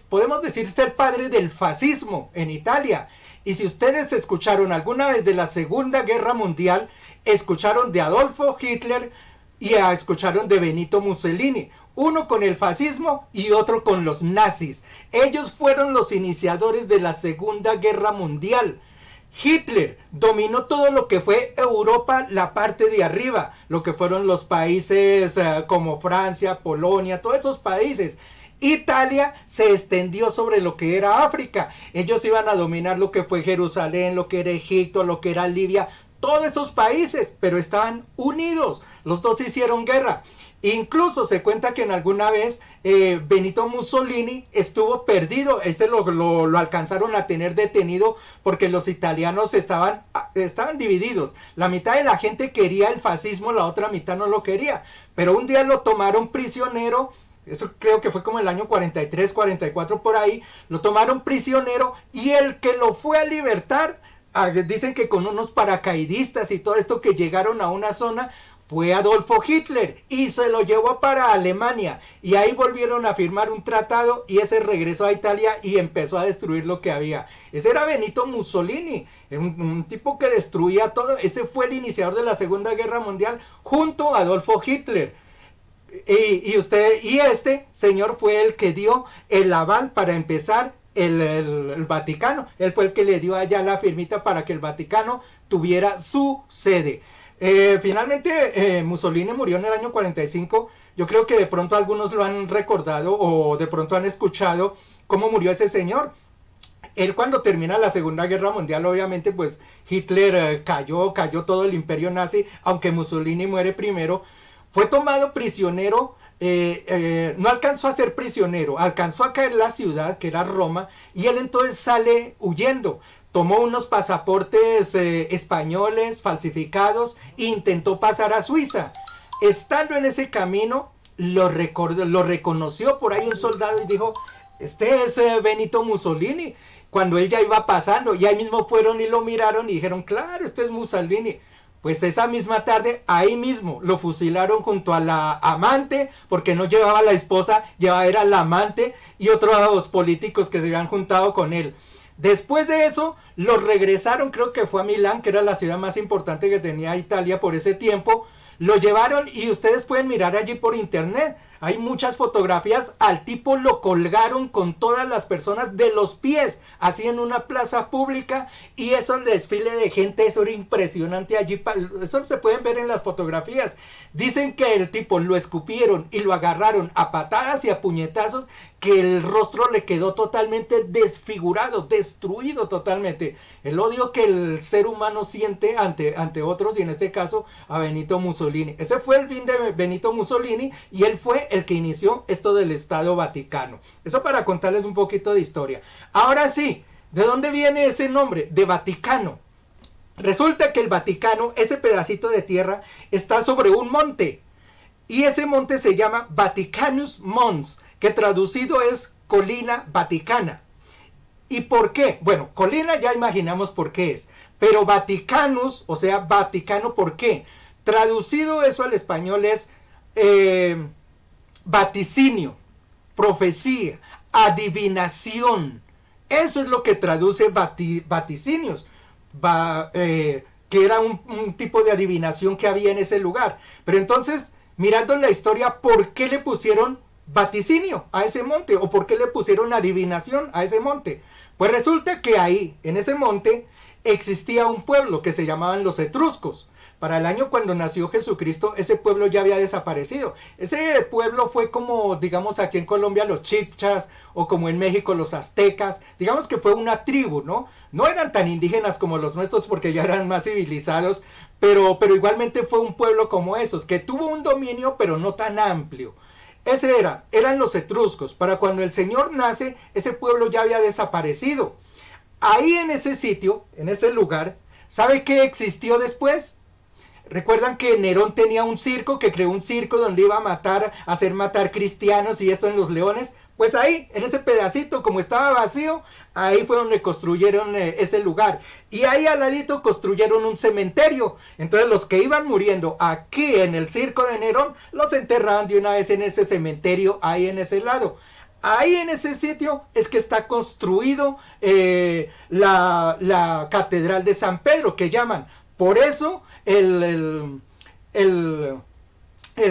podemos decirse el padre del fascismo en Italia. Y si ustedes escucharon alguna vez de la Segunda Guerra Mundial, escucharon de Adolfo Hitler y escucharon de Benito Mussolini. Uno con el fascismo y otro con los nazis. Ellos fueron los iniciadores de la Segunda Guerra Mundial. Hitler dominó todo lo que fue Europa, la parte de arriba, lo que fueron los países como Francia, Polonia, todos esos países. Italia se extendió sobre lo que era África. Ellos iban a dominar lo que fue Jerusalén, lo que era Egipto, lo que era Libia, todos esos países, pero estaban unidos. Los dos hicieron guerra. Incluso se cuenta que en alguna vez Benito Mussolini estuvo perdido. Ese lo alcanzaron a tener detenido porque los italianos estaban divididos. La mitad de la gente quería el fascismo, la otra mitad no lo quería. Pero un día lo tomaron prisionero. Eso creo que fue como el año 43, 44 por ahí. Lo tomaron prisionero y el que lo fue a libertar, dicen que con unos paracaidistas y todo esto que llegaron a una zona, fue Adolfo Hitler y se lo llevó para Alemania y ahí volvieron a firmar un tratado y ese regresó a Italia y empezó a destruir lo que había. Ese era Benito Mussolini, un tipo que destruía todo. Ese fue el iniciador de la Segunda Guerra Mundial junto a Adolfo Hitler. Y este señor fue el que dio el aval para empezar el Vaticano. Él fue el que le dio allá la firmita para que el Vaticano tuviera su sede. Finalmente Mussolini murió en el año 45. Yo creo que de pronto algunos lo han recordado o de pronto han escuchado cómo murió ese señor. Él, cuando termina la Segunda Guerra Mundial, obviamente pues Hitler cayó todo el imperio nazi, aunque Mussolini muere primero. Fue tomado prisionero, no alcanzó a ser prisionero, alcanzó a caer en la ciudad que era Roma y él entonces sale huyendo. Tomó unos pasaportes españoles falsificados e intentó pasar a Suiza. Estando en ese camino, lo reconoció por ahí un soldado y dijo, este es Benito Mussolini. Cuando él ya iba pasando, y ahí mismo fueron y lo miraron y dijeron, claro, este es Mussolini. Pues esa misma tarde, ahí mismo, lo fusilaron junto a la amante, porque no llevaba a la esposa, era la amante y otros políticos que se habían juntado con él. Después de eso, los regresaron, creo que fue a Milán, que era la ciudad más importante que tenía Italia por ese tiempo. Lo llevaron y ustedes pueden mirar allí por internet. Hay muchas fotografías. Al tipo lo colgaron con todas las personas de los pies, así en una plaza pública. Y eso, el desfile de gente, eso era impresionante allí. Eso se pueden ver en las fotografías. Dicen que el tipo lo escupieron y lo agarraron a patadas y a puñetazos, que el rostro le quedó totalmente desfigurado, destruido totalmente. El odio que el ser humano siente ante otros, y en este caso a Benito Mussolini. Ese fue el fin de Benito Mussolini y él fue el que inició esto del Estado Vaticano. Eso para contarles un poquito de historia. Ahora sí, ¿de dónde viene ese nombre? De Vaticano. Resulta que el Vaticano, ese pedacito de tierra, está sobre un monte. Y ese monte se llama Vaticanus Mons, que traducido es colina vaticana. ¿Y por qué? Bueno, colina ya imaginamos por qué es. Pero Vaticanus, o sea, Vaticano, ¿por qué? Traducido eso al español es vaticinio, profecía, adivinación. Eso es lo que traduce vaticinios. Que era un tipo de adivinación que había en ese lugar. Pero entonces, mirando la historia, ¿por qué le pusieron vaticinio a ese monte? ¿O por qué le pusieron adivinación a ese monte? Pues resulta que ahí, en ese monte, existía un pueblo que se llamaban los etruscos. Para el año cuando nació Jesucristo, ese pueblo ya había desaparecido. Ese pueblo fue como, digamos, aquí en Colombia los chibchas, o como en México los aztecas. Digamos que fue una tribu, ¿no? No eran tan indígenas como los nuestros porque ya eran más civilizados, pero igualmente fue un pueblo como esos, que tuvo un dominio, pero no tan amplio. Eran los etruscos. Para cuando el Señor nace, ese pueblo ya había desaparecido. Ahí en ese sitio, en ese lugar, ¿sabe qué existió después? Recuerdan que Nerón tenía un circo, que creó un circo donde iba a hacer matar cristianos y esto en los Leones. Pues ahí, en ese pedacito, como estaba vacío, ahí fue donde construyeron ese lugar. Y ahí al ladito construyeron un cementerio. Entonces los que iban muriendo aquí en el circo de Nerón, los enterraban de una vez en ese cementerio, ahí en ese lado. Ahí en ese sitio es que está construido la Catedral de San Pedro, que llaman. Por eso el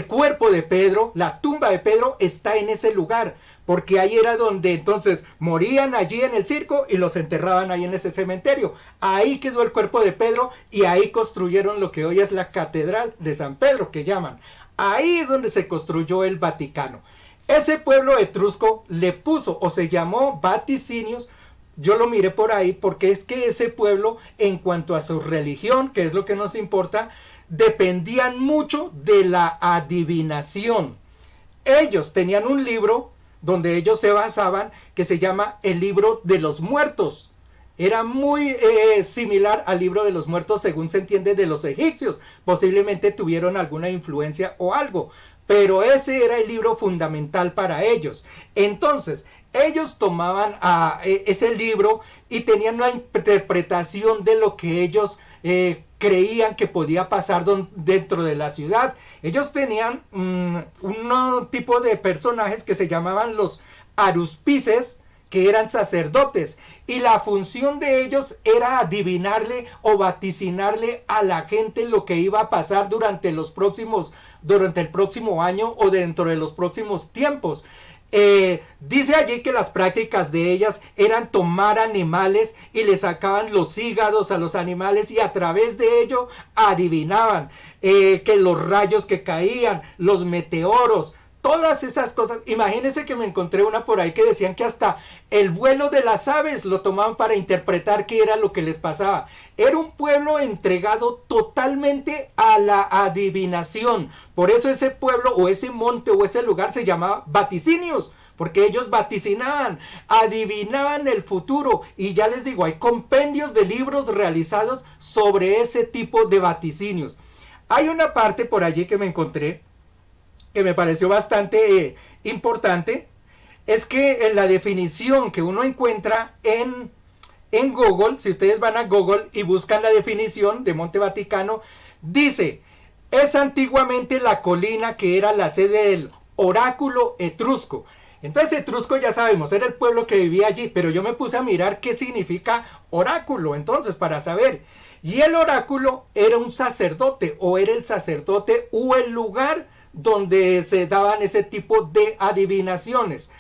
cuerpo de Pedro, la tumba de Pedro está en ese lugar, porque ahí era donde entonces morían allí en el circo y los enterraban ahí en ese cementerio. Ahí quedó el cuerpo de Pedro y ahí construyeron lo que hoy es la Catedral de San Pedro, que llaman. Ahí es donde se construyó el Vaticano. Ese pueblo etrusco le puso o se llamó Vaticinios. Yo lo miré por ahí porque es que ese pueblo, en cuanto a su religión, que es lo que nos importa, dependían mucho de la adivinación. Ellos tenían un libro donde ellos se basaban que se llama el libro de los muertos. Era muy similar al libro de los muertos, según se entiende, de los egipcios. Posiblemente tuvieron alguna influencia o algo, pero ese era el libro fundamental para ellos. Entonces, ellos tomaban ese libro y tenían una interpretación de lo que ellos creían que podía pasar dentro de la ciudad. Ellos tenían un tipo de personajes que se llamaban los aruspices, que eran sacerdotes, y la función de ellos era adivinarle o vaticinarle a la gente lo que iba a pasar durante el próximo año o dentro de los próximos tiempos. Dice allí que las prácticas de ellas eran tomar animales y le sacaban los hígados a los animales y a través de ello adivinaban que los rayos que caían, los meteoros, todas esas cosas. Imagínense que me encontré una por ahí que decían que hasta el vuelo de las aves lo tomaban para interpretar qué era lo que les pasaba. Era un pueblo entregado totalmente a la adivinación. Por eso ese pueblo o ese monte o ese lugar se llamaba Vaticinios, porque ellos vaticinaban, adivinaban el futuro. Y ya les digo, hay compendios de libros realizados sobre ese tipo de vaticinios. Hay una parte por allí que me encontré que me pareció bastante importante, es que en la definición que uno encuentra en Google, si ustedes van a Google y buscan la definición de Monte Vaticano, dice, es antiguamente la colina que era la sede del oráculo etrusco. Entonces etrusco ya sabemos, era el pueblo que vivía allí, pero yo me puse a mirar qué significa oráculo, entonces para saber. Y el oráculo era un sacerdote, o era el sacerdote o el lugar donde se daban ese tipo de adivinaciones.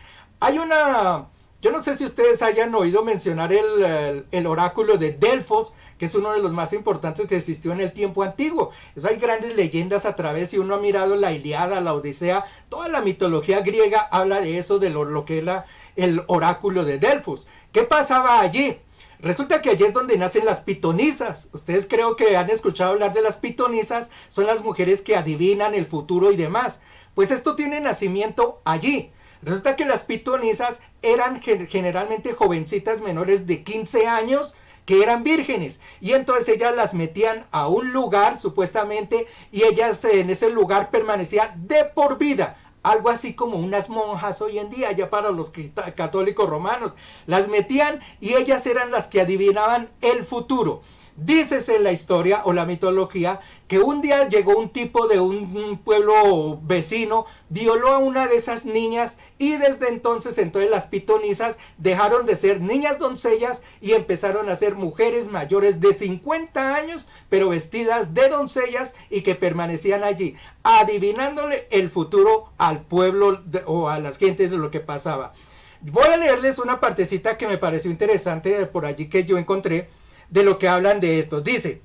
Yo no sé si ustedes hayan oído mencionar el oráculo de Delfos, que es uno de los más importantes que existió en el tiempo antiguo. Eso hay grandes leyendas a través, si uno ha mirado la Ilíada, la Odisea, toda la mitología griega habla de eso, de lo que era el oráculo de Delfos. ¿Qué pasaba allí? Resulta que allí es donde nacen las pitonisas. Ustedes creo que han escuchado hablar de las pitonisas, son las mujeres que adivinan el futuro y demás. Pues esto tiene nacimiento allí. Resulta que las pitonisas eran generalmente jovencitas menores de 15 años que eran vírgenes, y entonces ellas las metían a un lugar supuestamente, y ellas en ese lugar permanecían de por vida, algo así como unas monjas hoy en día ya para los católicos romanos. Las metían y ellas eran las que adivinaban el futuro. Dícese en la historia o la mitología que un día llegó un tipo de un pueblo vecino, violó a una de esas niñas, y desde entonces las pitonisas dejaron de ser niñas doncellas y empezaron a ser mujeres mayores de 50 años, pero vestidas de doncellas, y que permanecían allí adivinándole el futuro al pueblo o a las gentes de lo que pasaba. Voy a leerles una partecita que me pareció interesante por allí que yo encontré de lo que hablan de esto. Dice: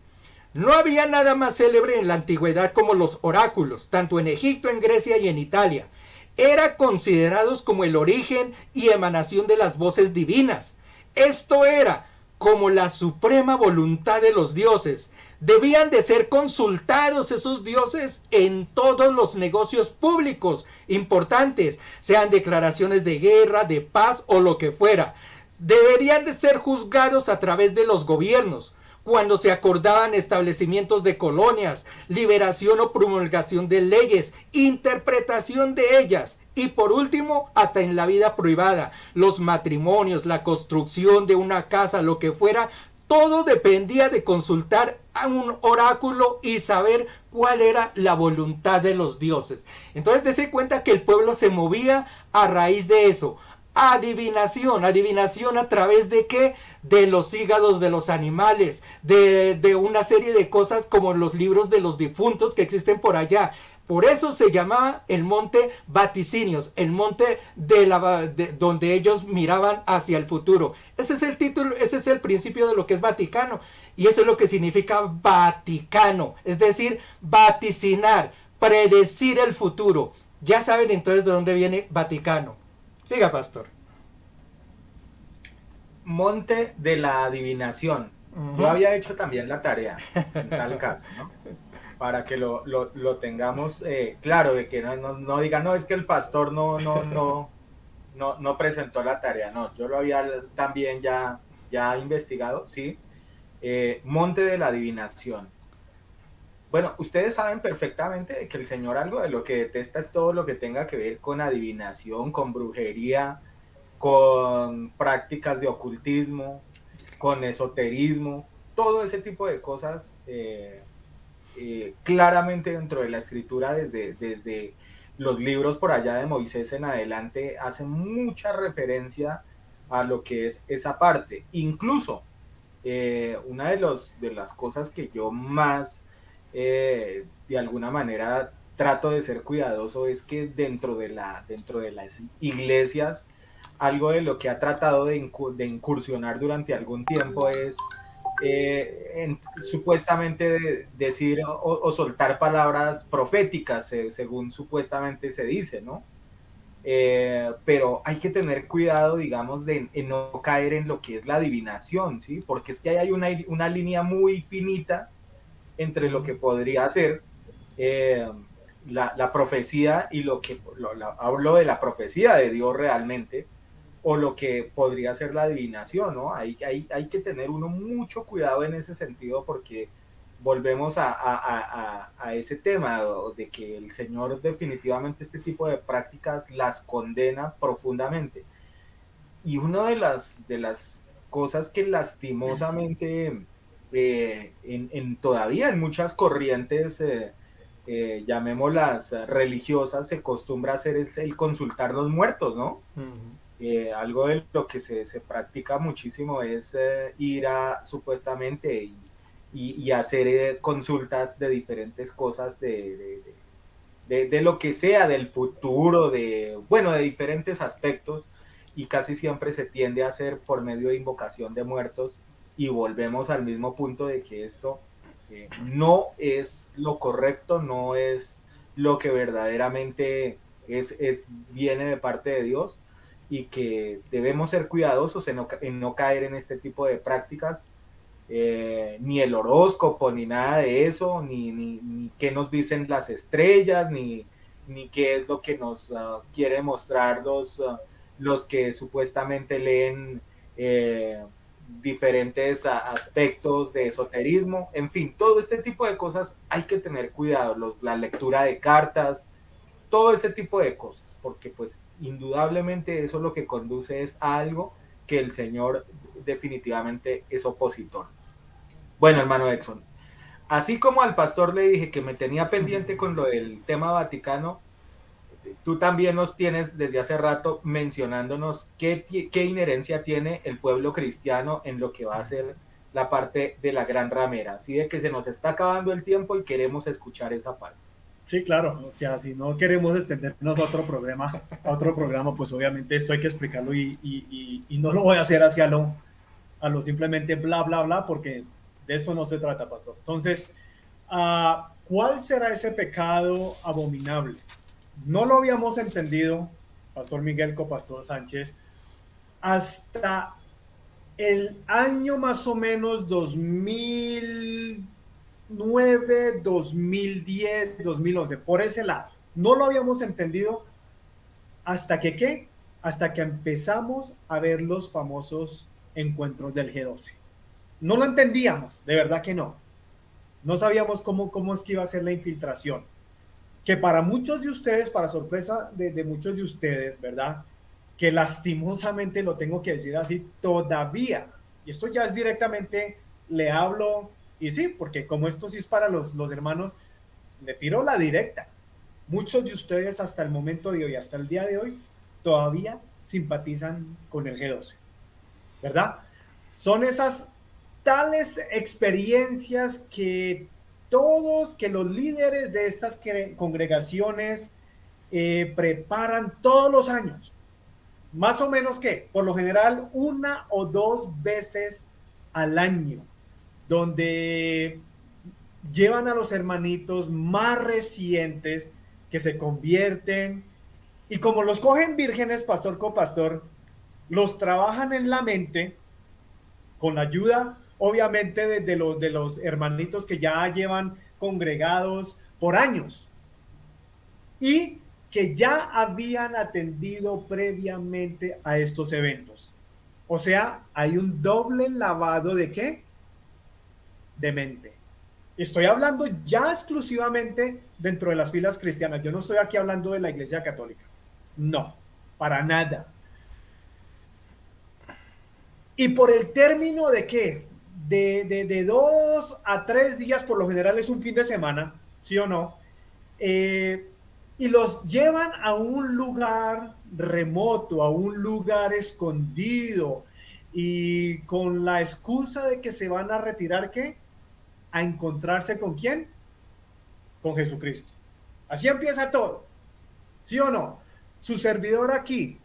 no había nada más célebre en la antigüedad como los oráculos, tanto en Egipto, en Grecia y en Italia. Eran considerados como el origen y emanación de las voces divinas. Esto era como la suprema voluntad de los dioses. Debían de ser consultados esos dioses en todos los negocios públicos importantes, sean declaraciones de guerra, de paz o lo que fuera. Deberían de ser juzgados a través de los gobiernos, cuando se acordaban establecimientos de colonias, liberación o promulgación de leyes, interpretación de ellas, y por último, hasta en la vida privada, los matrimonios, la construcción de una casa, lo que fuera. Todo dependía de consultar a un oráculo y saber cuál era la voluntad de los dioses. Entonces, dése cuenta que el pueblo se movía a raíz de eso. Adivinación a través de qué, de los hígados de los animales, de una serie de cosas como los libros de los difuntos que existen por allá. Por eso se llamaba el monte Vaticinios, el monte donde ellos miraban hacia el futuro. Ese es el título, ese es el principio de lo que es Vaticano, y eso es lo que significa Vaticano, es decir, vaticinar, predecir el futuro. Ya saben entonces de dónde viene Vaticano. Siga, pastor. Monte de la adivinación. Yo había hecho también la tarea, en tal caso, ¿no? Para que lo tengamos claro, de que no digan, no, es que el pastor no presentó la tarea. No, yo lo había también ya investigado, sí. Monte de la adivinación. Bueno, ustedes saben perfectamente que el Señor algo de lo que detesta es todo lo que tenga que ver con adivinación, con brujería, con prácticas de ocultismo, con esoterismo, todo ese tipo de cosas. Claramente dentro de la escritura, desde los libros por allá de Moisés en adelante, hacen mucha referencia a lo que es esa parte. Incluso una de las cosas que yo más de alguna manera trato de ser cuidadoso es que dentro de las iglesias, algo de lo que ha tratado de incursionar durante algún tiempo es supuestamente decir o soltar palabras proféticas, según supuestamente se dice, ¿no? Pero hay que tener cuidado, digamos, de no caer en lo que es la adivinación, ¿sí? Porque es que hay una línea muy finita entre lo que podría ser la profecía y hablo de la profecía de Dios realmente, o lo que podría ser la adivinación, ¿no? Hay que tener uno mucho cuidado en ese sentido, porque volvemos a ese tema de que el Señor definitivamente este tipo de prácticas las condena profundamente. Y una de las cosas que lastimosamente todavía en muchas corrientes, llamémoslas religiosas, se acostumbra a hacer es el consultar los muertos, ¿no? Algo de lo que se practica muchísimo es ir a supuestamente y hacer consultas de diferentes cosas de lo que sea, del futuro, de diferentes aspectos, y casi siempre se tiende a hacer por medio de invocación de muertos, y volvemos al mismo punto de que esto no es lo correcto, no es lo que verdaderamente viene de parte de Dios. y que debemos ser cuidadosos en no caer en este tipo de prácticas. Ni el horóscopo, ni nada de eso, ni qué nos dicen las estrellas, ni qué es lo que nos quiere mostrar los que supuestamente leen diferentes aspectos de esoterismo. En fin, todo este tipo de cosas hay que tener cuidado, la lectura de cartas, todo este tipo de cosas, porque pues indudablemente eso lo que conduce es a algo que el Señor definitivamente es opositor. Bueno, hermano Edson, así como al pastor le dije que me tenía pendiente con lo del tema Vaticano, tú también nos tienes desde hace rato mencionándonos qué inherencia tiene el pueblo cristiano en lo que va a ser la parte de la gran ramera. Así de que se nos está acabando el tiempo y queremos escuchar esa parte. Sí, claro, o sea, si no queremos extendernos a otro programa, pues obviamente esto hay que explicarlo y no lo voy a hacer hacia a lo simplemente bla, bla, bla, porque de esto no se trata, pastor. Entonces, ¿cuál será ese pecado abominable? No lo habíamos entendido, pastor Miguel, pastor Sánchez, hasta el año más o menos 2009, 2010, 2011, por ese lado. No lo habíamos entendido hasta que, ¿qué? Hasta que empezamos a ver los famosos encuentros del G12. No lo entendíamos, de verdad que no. No sabíamos cómo es que iba a ser la infiltración. Que para muchos de ustedes, para sorpresa de muchos de ustedes, ¿verdad? Que lastimosamente lo tengo que decir así, todavía, y esto ya es directamente, le hablo, y sí, porque como esto sí es para los hermanos, le tiro la directa. Muchos de ustedes hasta el momento de hoy, hasta el día de hoy, todavía simpatizan con el G12, ¿verdad? Son esas tales experiencias que los líderes de estas congregaciones preparan todos los años, más o menos que, por lo general, una o dos veces al año, donde llevan a los hermanitos más recientes que se convierten y como los cogen vírgenes, pastor copastor, los trabajan en la mente con la ayuda, obviamente, de los hermanitos que ya llevan congregados por años y que ya habían atendido previamente a estos eventos. O sea, hay un doble lavado de ¿qué? De mente. Estoy hablando ya exclusivamente dentro de las filas cristianas. Yo no estoy aquí hablando de la Iglesia Católica. No, para nada. Y por el término de qué? De 2 a 3 días, por lo general es un fin de semana, ¿sí o no? Y los llevan a un lugar remoto, a un lugar escondido, y con la excusa de que se van a retirar, ¿qué? A encontrarse con ¿quién? Con Jesucristo. Así empieza todo, ¿sí o no? Su servidor aquí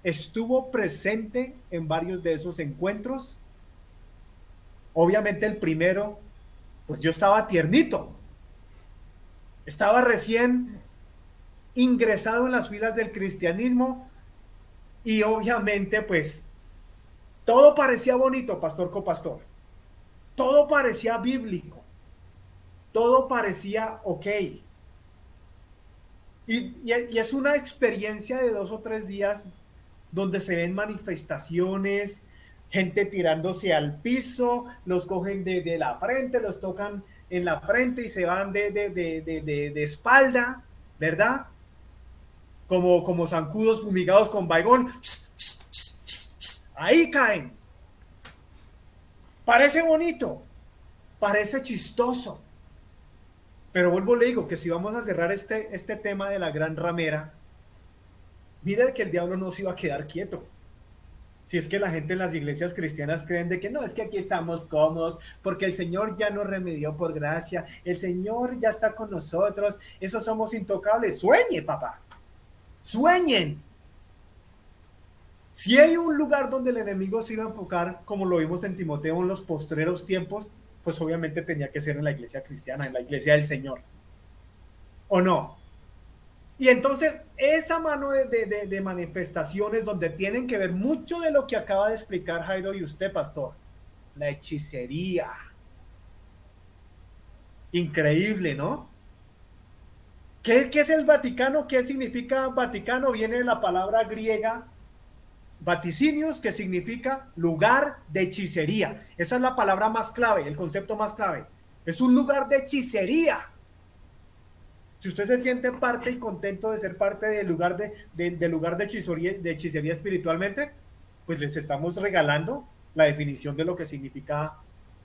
estuvo presente en varios de esos encuentros. Obviamente el primero, pues yo estaba tiernito, estaba recién ingresado en las filas del cristianismo y obviamente pues todo parecía bonito, pastor copastor, todo parecía bíblico, todo parecía ok. Y es una experiencia de 2 o 3 días donde se ven manifestaciones, gente tirándose al piso, los cogen de la frente, los tocan en la frente y se van de espalda, ¿verdad? Como zancudos fumigados con baigón. Ahí caen. Parece bonito, parece chistoso. Pero vuelvo le digo que si vamos a cerrar este tema de la gran ramera, mira que el diablo no se iba a quedar quieto. Si es que la gente en las iglesias cristianas creen de que no, es que aquí estamos cómodos, porque el Señor ya nos remedió por gracia, el Señor ya está con nosotros, esos somos intocables. Sueñe, papá, sueñen. Si hay un lugar donde el enemigo se iba a enfocar, como lo vimos en Timoteo en los postreros tiempos, pues obviamente tenía que ser en la iglesia cristiana, en la iglesia del Señor. ¿O no? Y entonces esa mano de manifestaciones donde tienen que ver mucho de lo que acaba de explicar Jairo y usted, pastor, la hechicería. Increíble, ¿no? ¿Qué es el Vaticano? ¿Qué significa Vaticano? Viene de la palabra griega vaticinios, que significa lugar de hechicería. Esa es la palabra más clave, el concepto más clave. Es un lugar de hechicería. Si usted se siente parte y contento de ser parte del lugar de hechicería espiritualmente, pues les estamos regalando la definición de lo que significa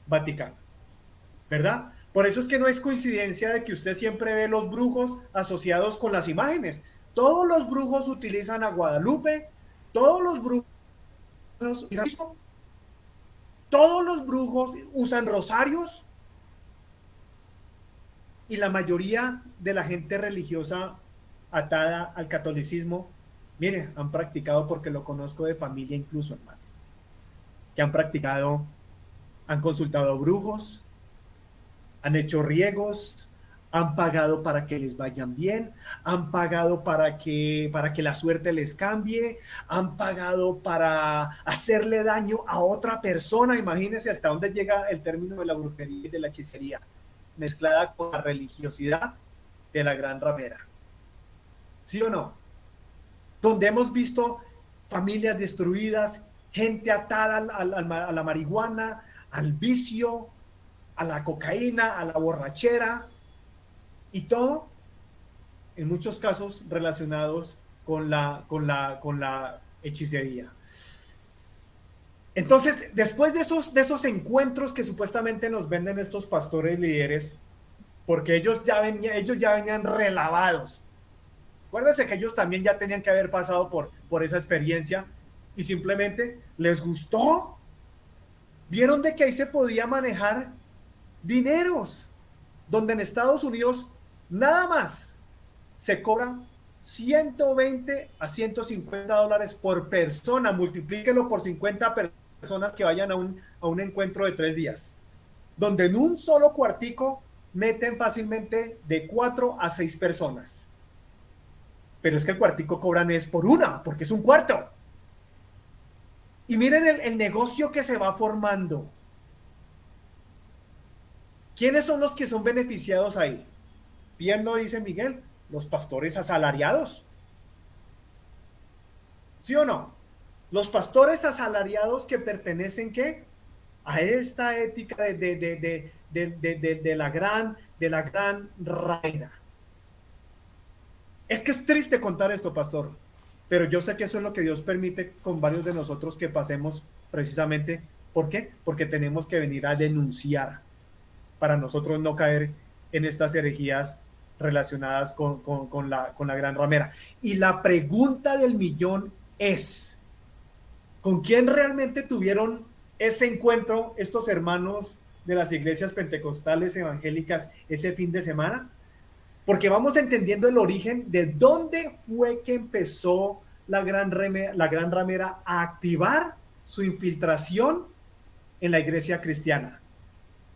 Vaticano, ¿verdad? Por eso es que no es coincidencia de que usted siempre ve los brujos asociados con las imágenes. Todos los brujos utilizan a Guadalupe, todos los brujos todos los brujos usan rosarios, y la mayoría de la gente religiosa atada al catolicismo, mire, han practicado, porque lo conozco de familia incluso, hermano, que han practicado, han consultado brujos, han hecho riegos, han pagado para que les vayan bien, han pagado para que la suerte les cambie, han pagado para hacerle daño a otra persona. Imagínense hasta dónde llega el término de la brujería y de la hechicería, mezclada con la religiosidad de la gran ramera. ¿Sí o no? Donde hemos visto familias destruidas, gente atada a la marihuana, al vicio, a la cocaína, a la borrachera, y todo, en muchos casos, relacionados con la hechicería. Entonces, después de esos encuentros que supuestamente nos venden estos pastores líderes, porque ellos ya venían relavados. Acuérdense que ellos también ya tenían que haber pasado por esa experiencia, y simplemente les gustó. Vieron de que ahí se podía manejar dineros, donde en Estados Unidos nada más se cobran 120 a 150 dólares por persona. Multiplíquelo por 50 personas que vayan a un encuentro de 3 días, donde en un solo cuartico meten fácilmente de 4 a 6 personas. Pero es que el cuartico cobran es por una, porque es un cuarto. Y miren el negocio que se va formando. ¿Quiénes son los que son beneficiados ahí? Bien lo dice Miguel, los pastores asalariados. ¿Sí o no? Los pastores asalariados que pertenecen, ¿qué? A esta ética de la gran ramera. Es que es triste contar esto, pastor, pero yo sé que eso es lo que Dios permite con varios de nosotros que pasemos, precisamente. ¿Por qué? Porque tenemos que venir a denunciar, para nosotros no caer en estas herejías relacionadas con la gran ramera. Y la pregunta del millón es, ¿con quién realmente tuvieron ese encuentro estos hermanos de las iglesias pentecostales evangélicas ese fin de semana? Porque vamos entendiendo el origen de dónde fue que empezó la gran ramera a activar su infiltración en la iglesia cristiana.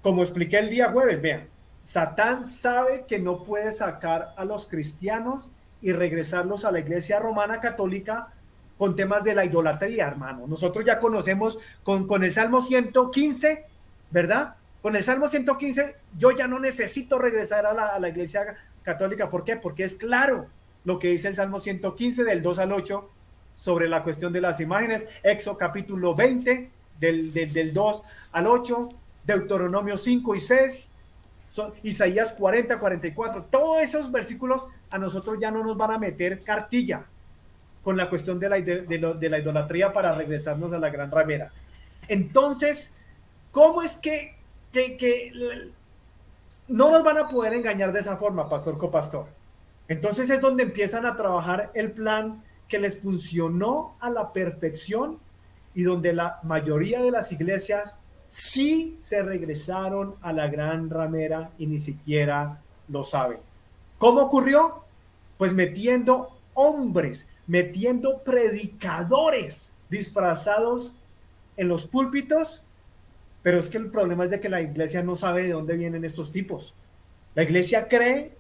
Como expliqué el día jueves, vean, Satán sabe que no puede sacar a los cristianos y regresarlos a la iglesia romana católica con temas de la idolatría, hermano. Nosotros ya conocemos con el Salmo 115, ¿verdad? Con el Salmo 115, yo ya no necesito regresar a la iglesia católica. ¿Por qué? Porque es claro lo que dice el Salmo 115 del 2 al 8 sobre la cuestión de las imágenes. Éxodo capítulo 20 del 2 al 8, Deuteronomio 5 y 6, Isaías 40, 44. Todos esos versículos a nosotros ya no nos van a meter cartilla con la cuestión de la idolatría para regresarnos a la gran ramera. Entonces, ¿cómo es que no nos van a poder engañar de esa forma, pastor copastor? Entonces es donde empiezan a trabajar el plan que les funcionó a la perfección, y donde la mayoría de las iglesias sí se regresaron a la gran ramera y ni siquiera lo saben. ¿Cómo ocurrió? Pues metiendo hombres, metiendo predicadores disfrazados en los púlpitos. Pero es que el problema es de que la iglesia no sabe de dónde vienen estos tipos. La iglesia cree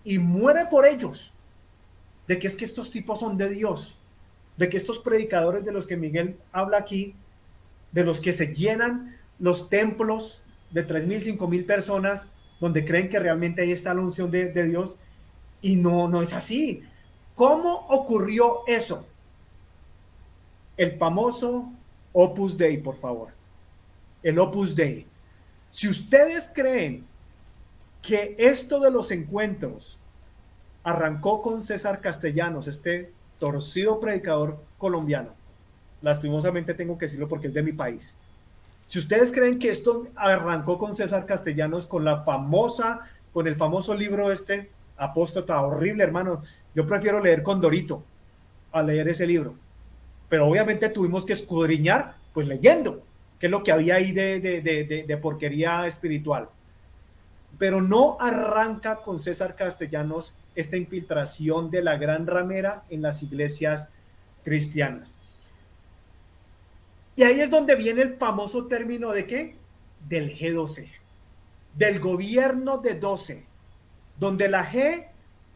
y muere por ellos. de que es que estos tipos son de Dios, de que estos predicadores de los que Miguel habla aquí, de los que se llenan los templos de 3.000, 5.000 personas, donde creen que realmente ahí está la unción de Dios, y no es así. ¿Cómo ocurrió eso? El famoso Opus Dei, por favor. El Opus Dei. Si ustedes creen que esto de los encuentros arrancó con César Castellanos, este torcido predicador colombiano, lastimosamente tengo que decirlo porque es de mi país. Si ustedes creen que esto arrancó con César Castellanos, con el famoso libro Apóstata, horrible, hermano, yo prefiero leer Condorito a leer ese libro, pero obviamente tuvimos que escudriñar, pues leyendo, qué es lo que había ahí de porquería espiritual. Pero no arranca con César Castellanos esta infiltración de la gran ramera en las iglesias cristianas. Y ahí es donde viene el famoso término de ¿qué? Del G12, del gobierno de 12, donde la G,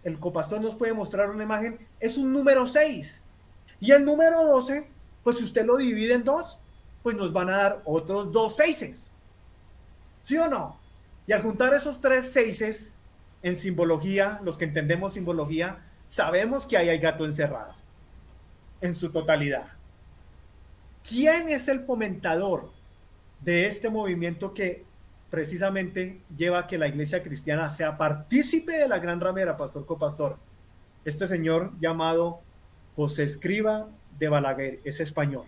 el copastor nos puede mostrar una imagen, es un número 6. Y el número 12, pues si usted lo divide en 2, pues nos van a dar otros 2 seises. ¿Sí o no? Y al juntar esos 3 seises, en simbología, los que entendemos simbología, sabemos que ahí hay gato encerrado, en su totalidad. ¿Quién es el fomentador de este movimiento que precisamente lleva a que la iglesia cristiana sea partícipe de la gran ramera, pastor copastor? Este señor llamado José Escrivá de Balaguer, es español.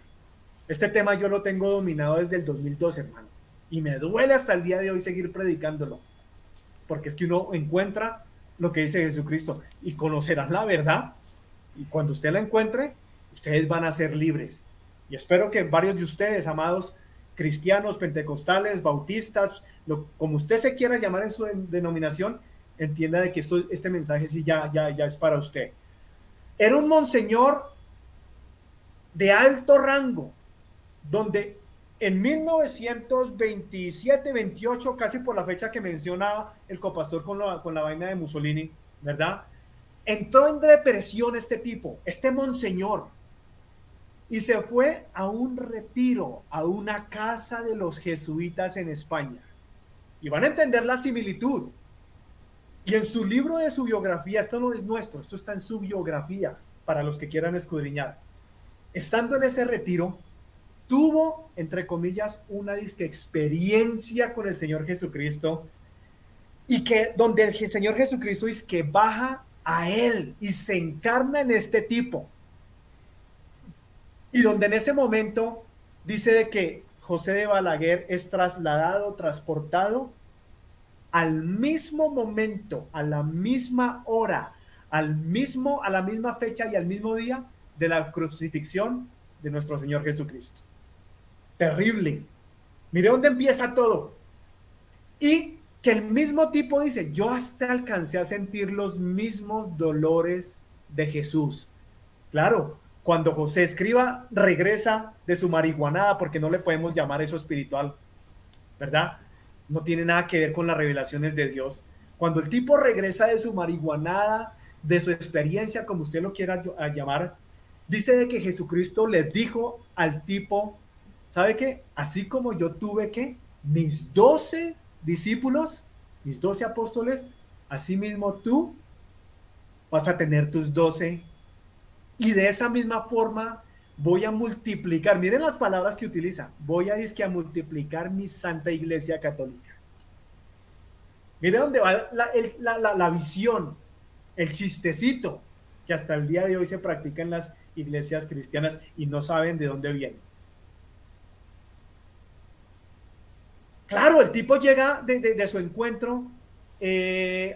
Este tema yo lo tengo dominado desde el 2012, hermano, y me duele hasta el día de hoy seguir predicándolo, porque es que uno encuentra lo que dice Jesucristo y conocerán la verdad, y cuando usted la encuentre, ustedes van a ser libres. Y espero que varios de ustedes, amados cristianos, pentecostales, bautistas, como usted se quiera llamar en su denominación, entienda de que este mensaje sí ya es para usted. Era un monseñor de alto rango, donde en 1927-28, casi por la fecha que mencionaba el copastor con la vaina de Mussolini, ¿verdad? Entró en depresión este tipo, este monseñor, y se fue a un retiro, a una casa de los jesuitas en España. Y van a entender la similitud. Y en su libro de su biografía, esto no es nuestro, esto está en su biografía, para los que quieran escudriñar. Estando en ese retiro, tuvo, entre comillas, una disque experiencia con el Señor Jesucristo, y que donde el Señor Jesucristo es que baja a él y se encarna en este tipo. Y donde en ese momento dice de que José de Balaguer es trasladado, transportado al mismo momento, a la misma hora, a la misma fecha y al mismo día de la crucifixión de nuestro Señor Jesucristo. Terrible. Mire dónde empieza todo. Y que el mismo tipo dice, yo hasta alcancé a sentir los mismos dolores de Jesús. Claro, cuando José Escrivá regresa de su marihuanada, porque no le podemos llamar eso espiritual, ¿verdad? No tiene nada que ver con las revelaciones de Dios. Cuando el tipo regresa de su marihuanada, de su experiencia, como usted lo quiera llamar, dice de que Jesucristo le dijo al tipo, ¿sabe qué? Así como yo tuve que mis 12 discípulos, mis 12 apóstoles, así mismo tú vas a tener tus 12, y de esa misma forma voy a multiplicar, miren las palabras que utiliza, voy a multiplicar mi santa iglesia católica. Mire dónde va la visión, el chistecito que hasta el día de hoy se practica en las iglesias cristianas y no saben de dónde viene. Claro, el tipo llega de su encuentro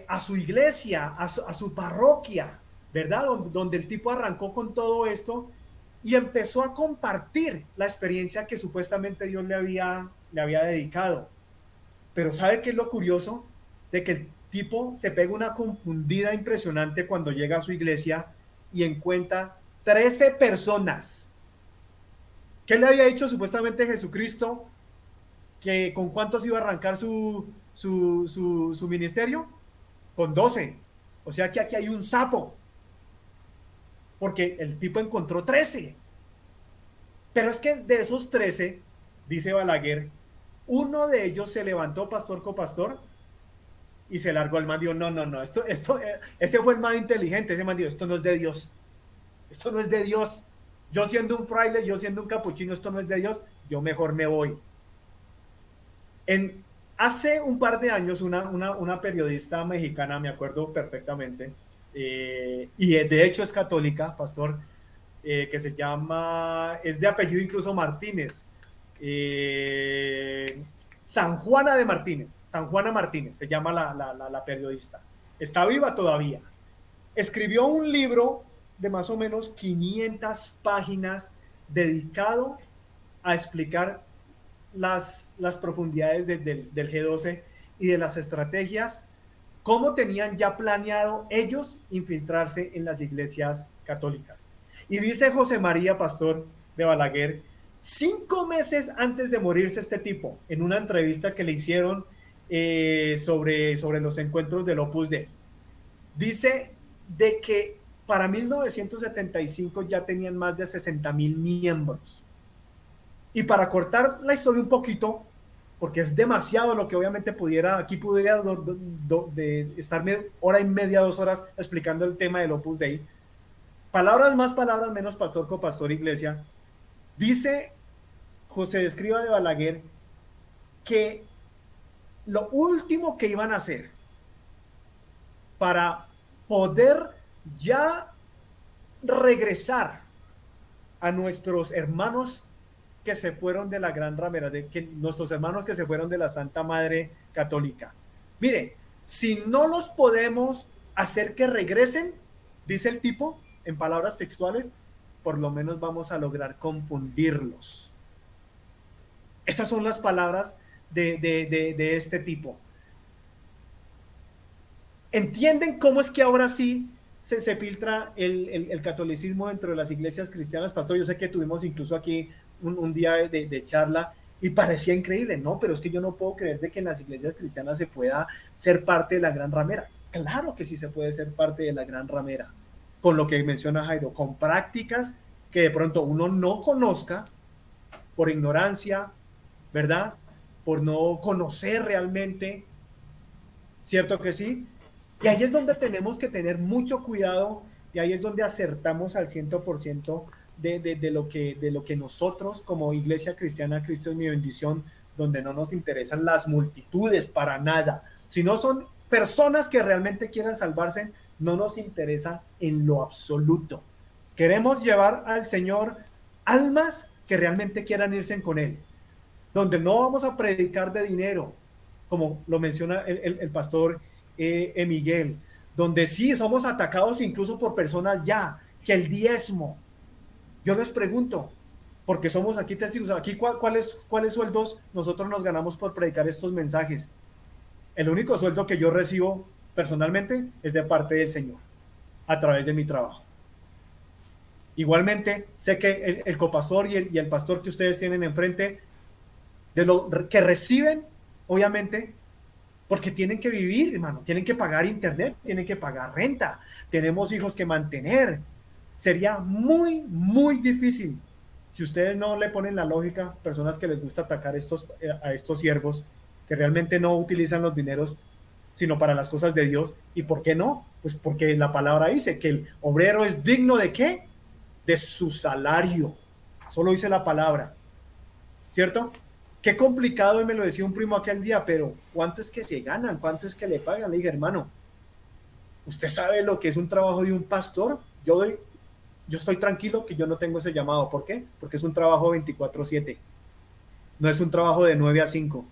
a su iglesia, a su parroquia, ¿verdad? Donde el tipo arrancó con todo esto y empezó a compartir la experiencia que supuestamente Dios le había dedicado. Pero ¿sabe qué es lo curioso? De que el tipo se pega una confundida impresionante cuando llega a su iglesia y encuentra 13 personas. ¿Qué le había dicho supuestamente Jesucristo? ¿Que con cuántos iba a arrancar su ministerio? Con 12. O sea que aquí hay un sapo. porque el tipo encontró 13. Pero es que de esos 13, dice Balaguer, uno de ellos se levantó, pastor copastor, y se largó. El man dijo, no, no, no, ese fue el más inteligente. Ese man dijo, esto no es de Dios, esto no es de Dios. Yo siendo un fraile, yo siendo un capuchino, esto no es de Dios, yo mejor me voy. Hace un par de años, una periodista mexicana, me acuerdo perfectamente, y de hecho es católica, pastor, que se llama, es de apellido incluso Martínez, San Juana Martínez, se llama la periodista. Está viva todavía. Escribió un libro de más o menos 500 páginas dedicado a explicar las profundidades del G12 y de las estrategias, cómo tenían ya planeado ellos infiltrarse en las iglesias católicas. Y dice José María, pastor de Balaguer, 5 meses antes de morirse este tipo, en una entrevista que le hicieron sobre los encuentros del Opus Dei, dice de que para 1975 ya tenían más de 60,000 miembros. Y para cortar la historia un poquito, porque es demasiado lo que obviamente pudiera estarme hora y media, 2 horas explicando el tema del Opus Dei. Palabras más, palabras menos, pastor copastor iglesia. Dice José de Escriba de Balaguer que lo último que iban a hacer para poder ya regresar a nuestros hermanos que se fueron de la Gran Ramera, nuestros hermanos que se fueron de la Santa Madre Católica. Mire, si no los podemos hacer que regresen, dice el tipo, en palabras textuales, por lo menos vamos a lograr confundirlos. Esas son las palabras de este tipo. ¿Entienden cómo es que ahora sí se filtra el catolicismo dentro de las iglesias cristianas? Pastor, yo sé que tuvimos incluso aquí un día de charla y parecía increíble, ¿no? Pero es que yo no puedo creer de que en las iglesias cristianas se pueda ser parte de la Gran Ramera. Claro que sí se puede ser parte de la Gran Ramera, con lo que menciona Jairo, con prácticas que de pronto uno no conozca por ignorancia, ¿verdad? Por no conocer realmente, ¿cierto que sí? Y ahí es donde tenemos que tener mucho cuidado y ahí es donde acertamos al 100% de lo que nosotros como Iglesia Cristiana Cristo es mi bendición, donde no nos interesan las multitudes para nada, sino son personas que realmente quieran salvarse, no nos interesa en lo absoluto. Queremos llevar al Señor almas que realmente quieran irse con Él, donde no vamos a predicar de dinero, como lo menciona el pastor Miguel, donde sí somos atacados incluso por personas ya, que el diezmo. Yo les pregunto, porque somos aquí testigos, aquí ¿cuáles sueldos nosotros nos ganamos por predicar estos mensajes? El único sueldo que yo recibo personalmente es de parte del Señor, a través de mi trabajo. Igualmente, sé que el copastor y el pastor que ustedes tienen enfrente, de lo que reciben, obviamente, porque tienen que vivir, hermano, tienen que pagar internet, tienen que pagar renta, tenemos hijos que mantener. Sería muy, muy difícil si ustedes no le ponen la lógica, personas que les gusta atacar a estos siervos, que realmente no utilizan los dineros, sino para las cosas de Dios. ¿Y por qué no? Pues porque la palabra dice que el obrero es digno ¿de qué? De su salario. Solo dice la palabra, ¿cierto? Qué complicado, y me lo decía un primo aquel día, pero ¿cuánto es que se ganan? ¿Cuánto es que le pagan? Le dije, hermano, ¿usted sabe lo que es un trabajo de un pastor? Yo estoy tranquilo que yo no tengo ese llamado. ¿Por qué? Porque es un trabajo 24/7. No es un trabajo de 9 a 5.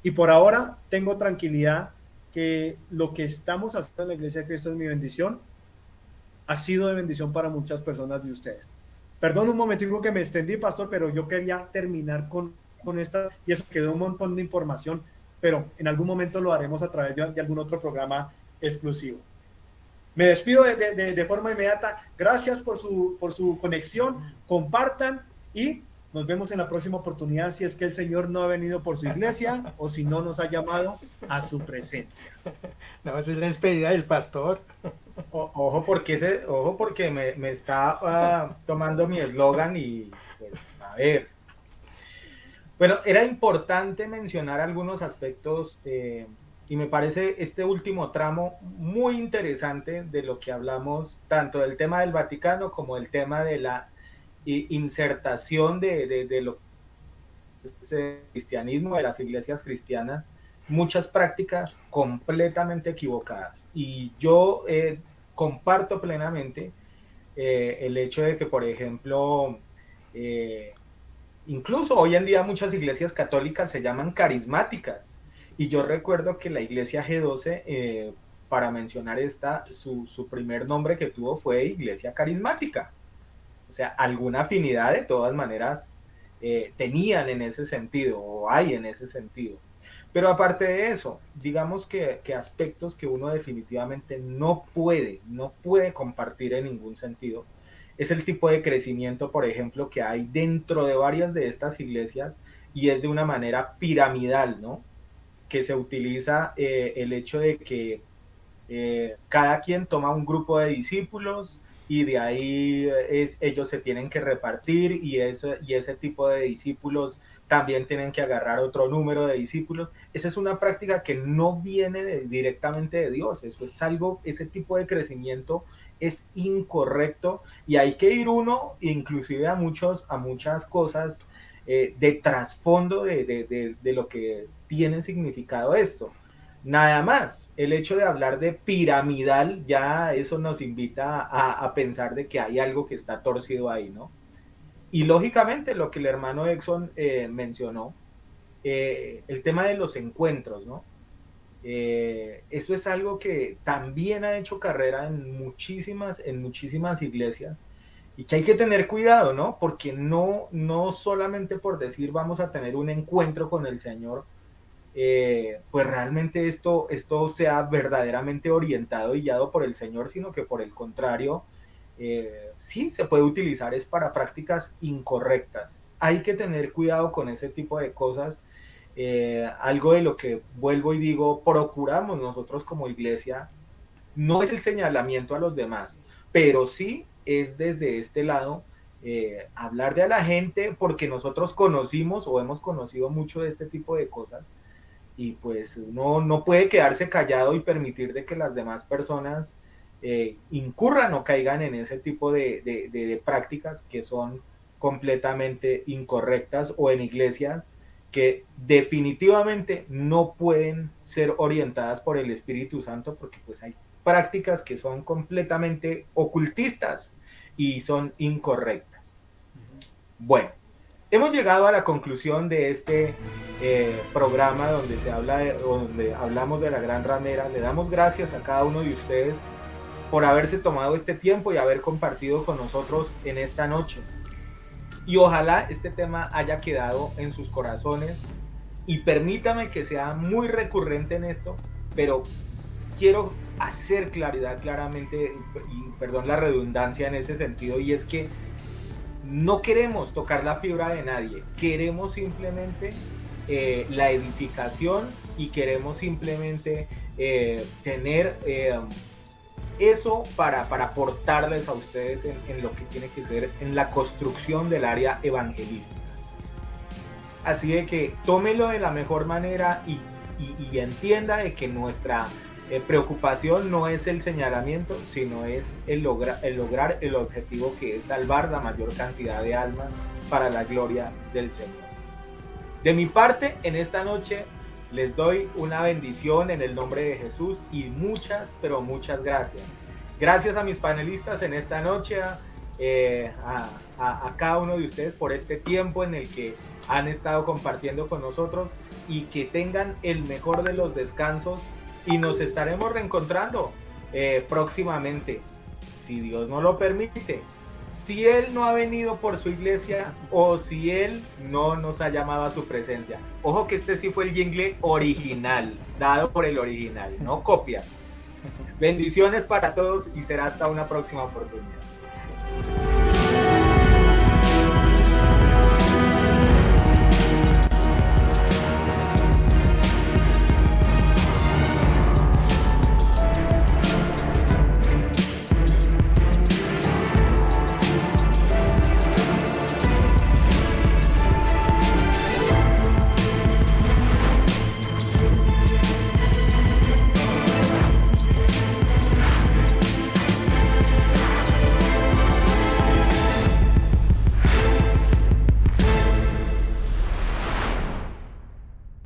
Y por ahora tengo tranquilidad que lo que estamos haciendo en la Iglesia de Cristo es mi bendición. Ha sido de bendición para muchas personas de ustedes. Perdón un momentico que me extendí, pastor, pero yo quería terminar con esta, y eso quedó un montón de información, pero en algún momento lo haremos a través de algún otro programa exclusivo. Me despido de forma inmediata. Gracias por su conexión. Compartan y nos vemos en la próxima oportunidad, si es que el Señor no ha venido por su iglesia o si no nos ha llamado a su presencia. No, esa es la despedida del pastor. Ojo porque me está tomando mi eslogan y pues a ver. Bueno, era importante mencionar algunos aspectos y me parece este último tramo muy interesante de lo que hablamos, tanto del tema del Vaticano como el tema de la insertación de lo que es el cristianismo, de las iglesias cristianas, muchas prácticas completamente equivocadas. Y yo comparto plenamente el hecho de que, por ejemplo, eh, incluso hoy en día muchas iglesias católicas se llaman carismáticas. Y yo recuerdo que la iglesia G12, para mencionar esta, su primer nombre que tuvo fue Iglesia Carismática. O sea, alguna afinidad de todas maneras tenían en ese sentido o hay en ese sentido. Pero aparte de eso, digamos que aspectos que uno definitivamente no puede compartir en ningún sentido, es el tipo de crecimiento, por ejemplo, que hay dentro de varias de estas iglesias y es de una manera piramidal, ¿no? Que se utiliza el hecho de que cada quien toma un grupo de discípulos y de ahí ellos se tienen que repartir y ese tipo de discípulos también tienen que agarrar otro número de discípulos. Esa es una práctica que no viene directamente de Dios, eso es algo, ese tipo de crecimiento es incorrecto y hay que ir uno inclusive a muchas cosas de trasfondo de lo que tiene significado esto. Nada más, el hecho de hablar de piramidal, ya eso nos invita a pensar de que hay algo que está torcido ahí, ¿no? Y lógicamente lo que el hermano Exxon mencionó, el tema de los encuentros, ¿no? Eso es algo que también ha hecho carrera en muchísimas iglesias y que hay que tener cuidado, ¿no? Porque no solamente por decir vamos a tener un encuentro con el Señor, pues realmente esto sea verdaderamente orientado y guiado por el Señor, sino que por el contrario, sí se puede utilizar es para prácticas incorrectas. Hay que tener cuidado con ese tipo de cosas. Algo de lo que vuelvo y digo, procuramos nosotros como iglesia, no es el señalamiento a los demás, pero sí es desde este lado hablarle a la gente porque nosotros conocimos o hemos conocido mucho de este tipo de cosas y pues uno no puede quedarse callado y permitir de que las demás personas incurran o caigan en ese tipo de prácticas que son completamente incorrectas o en iglesias que definitivamente no pueden ser orientadas por el Espíritu Santo porque pues hay prácticas que son completamente ocultistas y son incorrectas. Bueno, hemos llegado a la conclusión de este programa donde hablamos de la Gran Ramera. Le damos gracias a cada uno de ustedes por haberse tomado este tiempo y haber compartido con nosotros en esta noche. Y ojalá este tema haya quedado en sus corazones y permítame que sea muy recurrente en esto, pero quiero hacer claridad claramente, y perdón la redundancia en ese sentido, y es que no queremos tocar la fibra de nadie, queremos simplemente la edificación y queremos simplemente tener eso para aportarles a ustedes en lo que tiene que ser en la construcción del área evangelística. Así de que tómelo de la mejor manera y entienda de que nuestra preocupación no es el señalamiento, sino es el lograr el objetivo que es salvar la mayor cantidad de almas para la gloria del Señor. De mi parte, en esta noche les doy una bendición en el nombre de Jesús y muchas, pero muchas gracias. Gracias a mis panelistas en esta noche, a cada uno de ustedes por este tiempo en el que han estado compartiendo con nosotros y que tengan el mejor de los descansos y nos estaremos reencontrando próximamente, si Dios no lo permite. Si Él no ha venido por su iglesia o si Él no nos ha llamado a su presencia. Ojo que este sí fue el jingle original, dado por el original, no copias. Bendiciones para todos y será hasta una próxima oportunidad.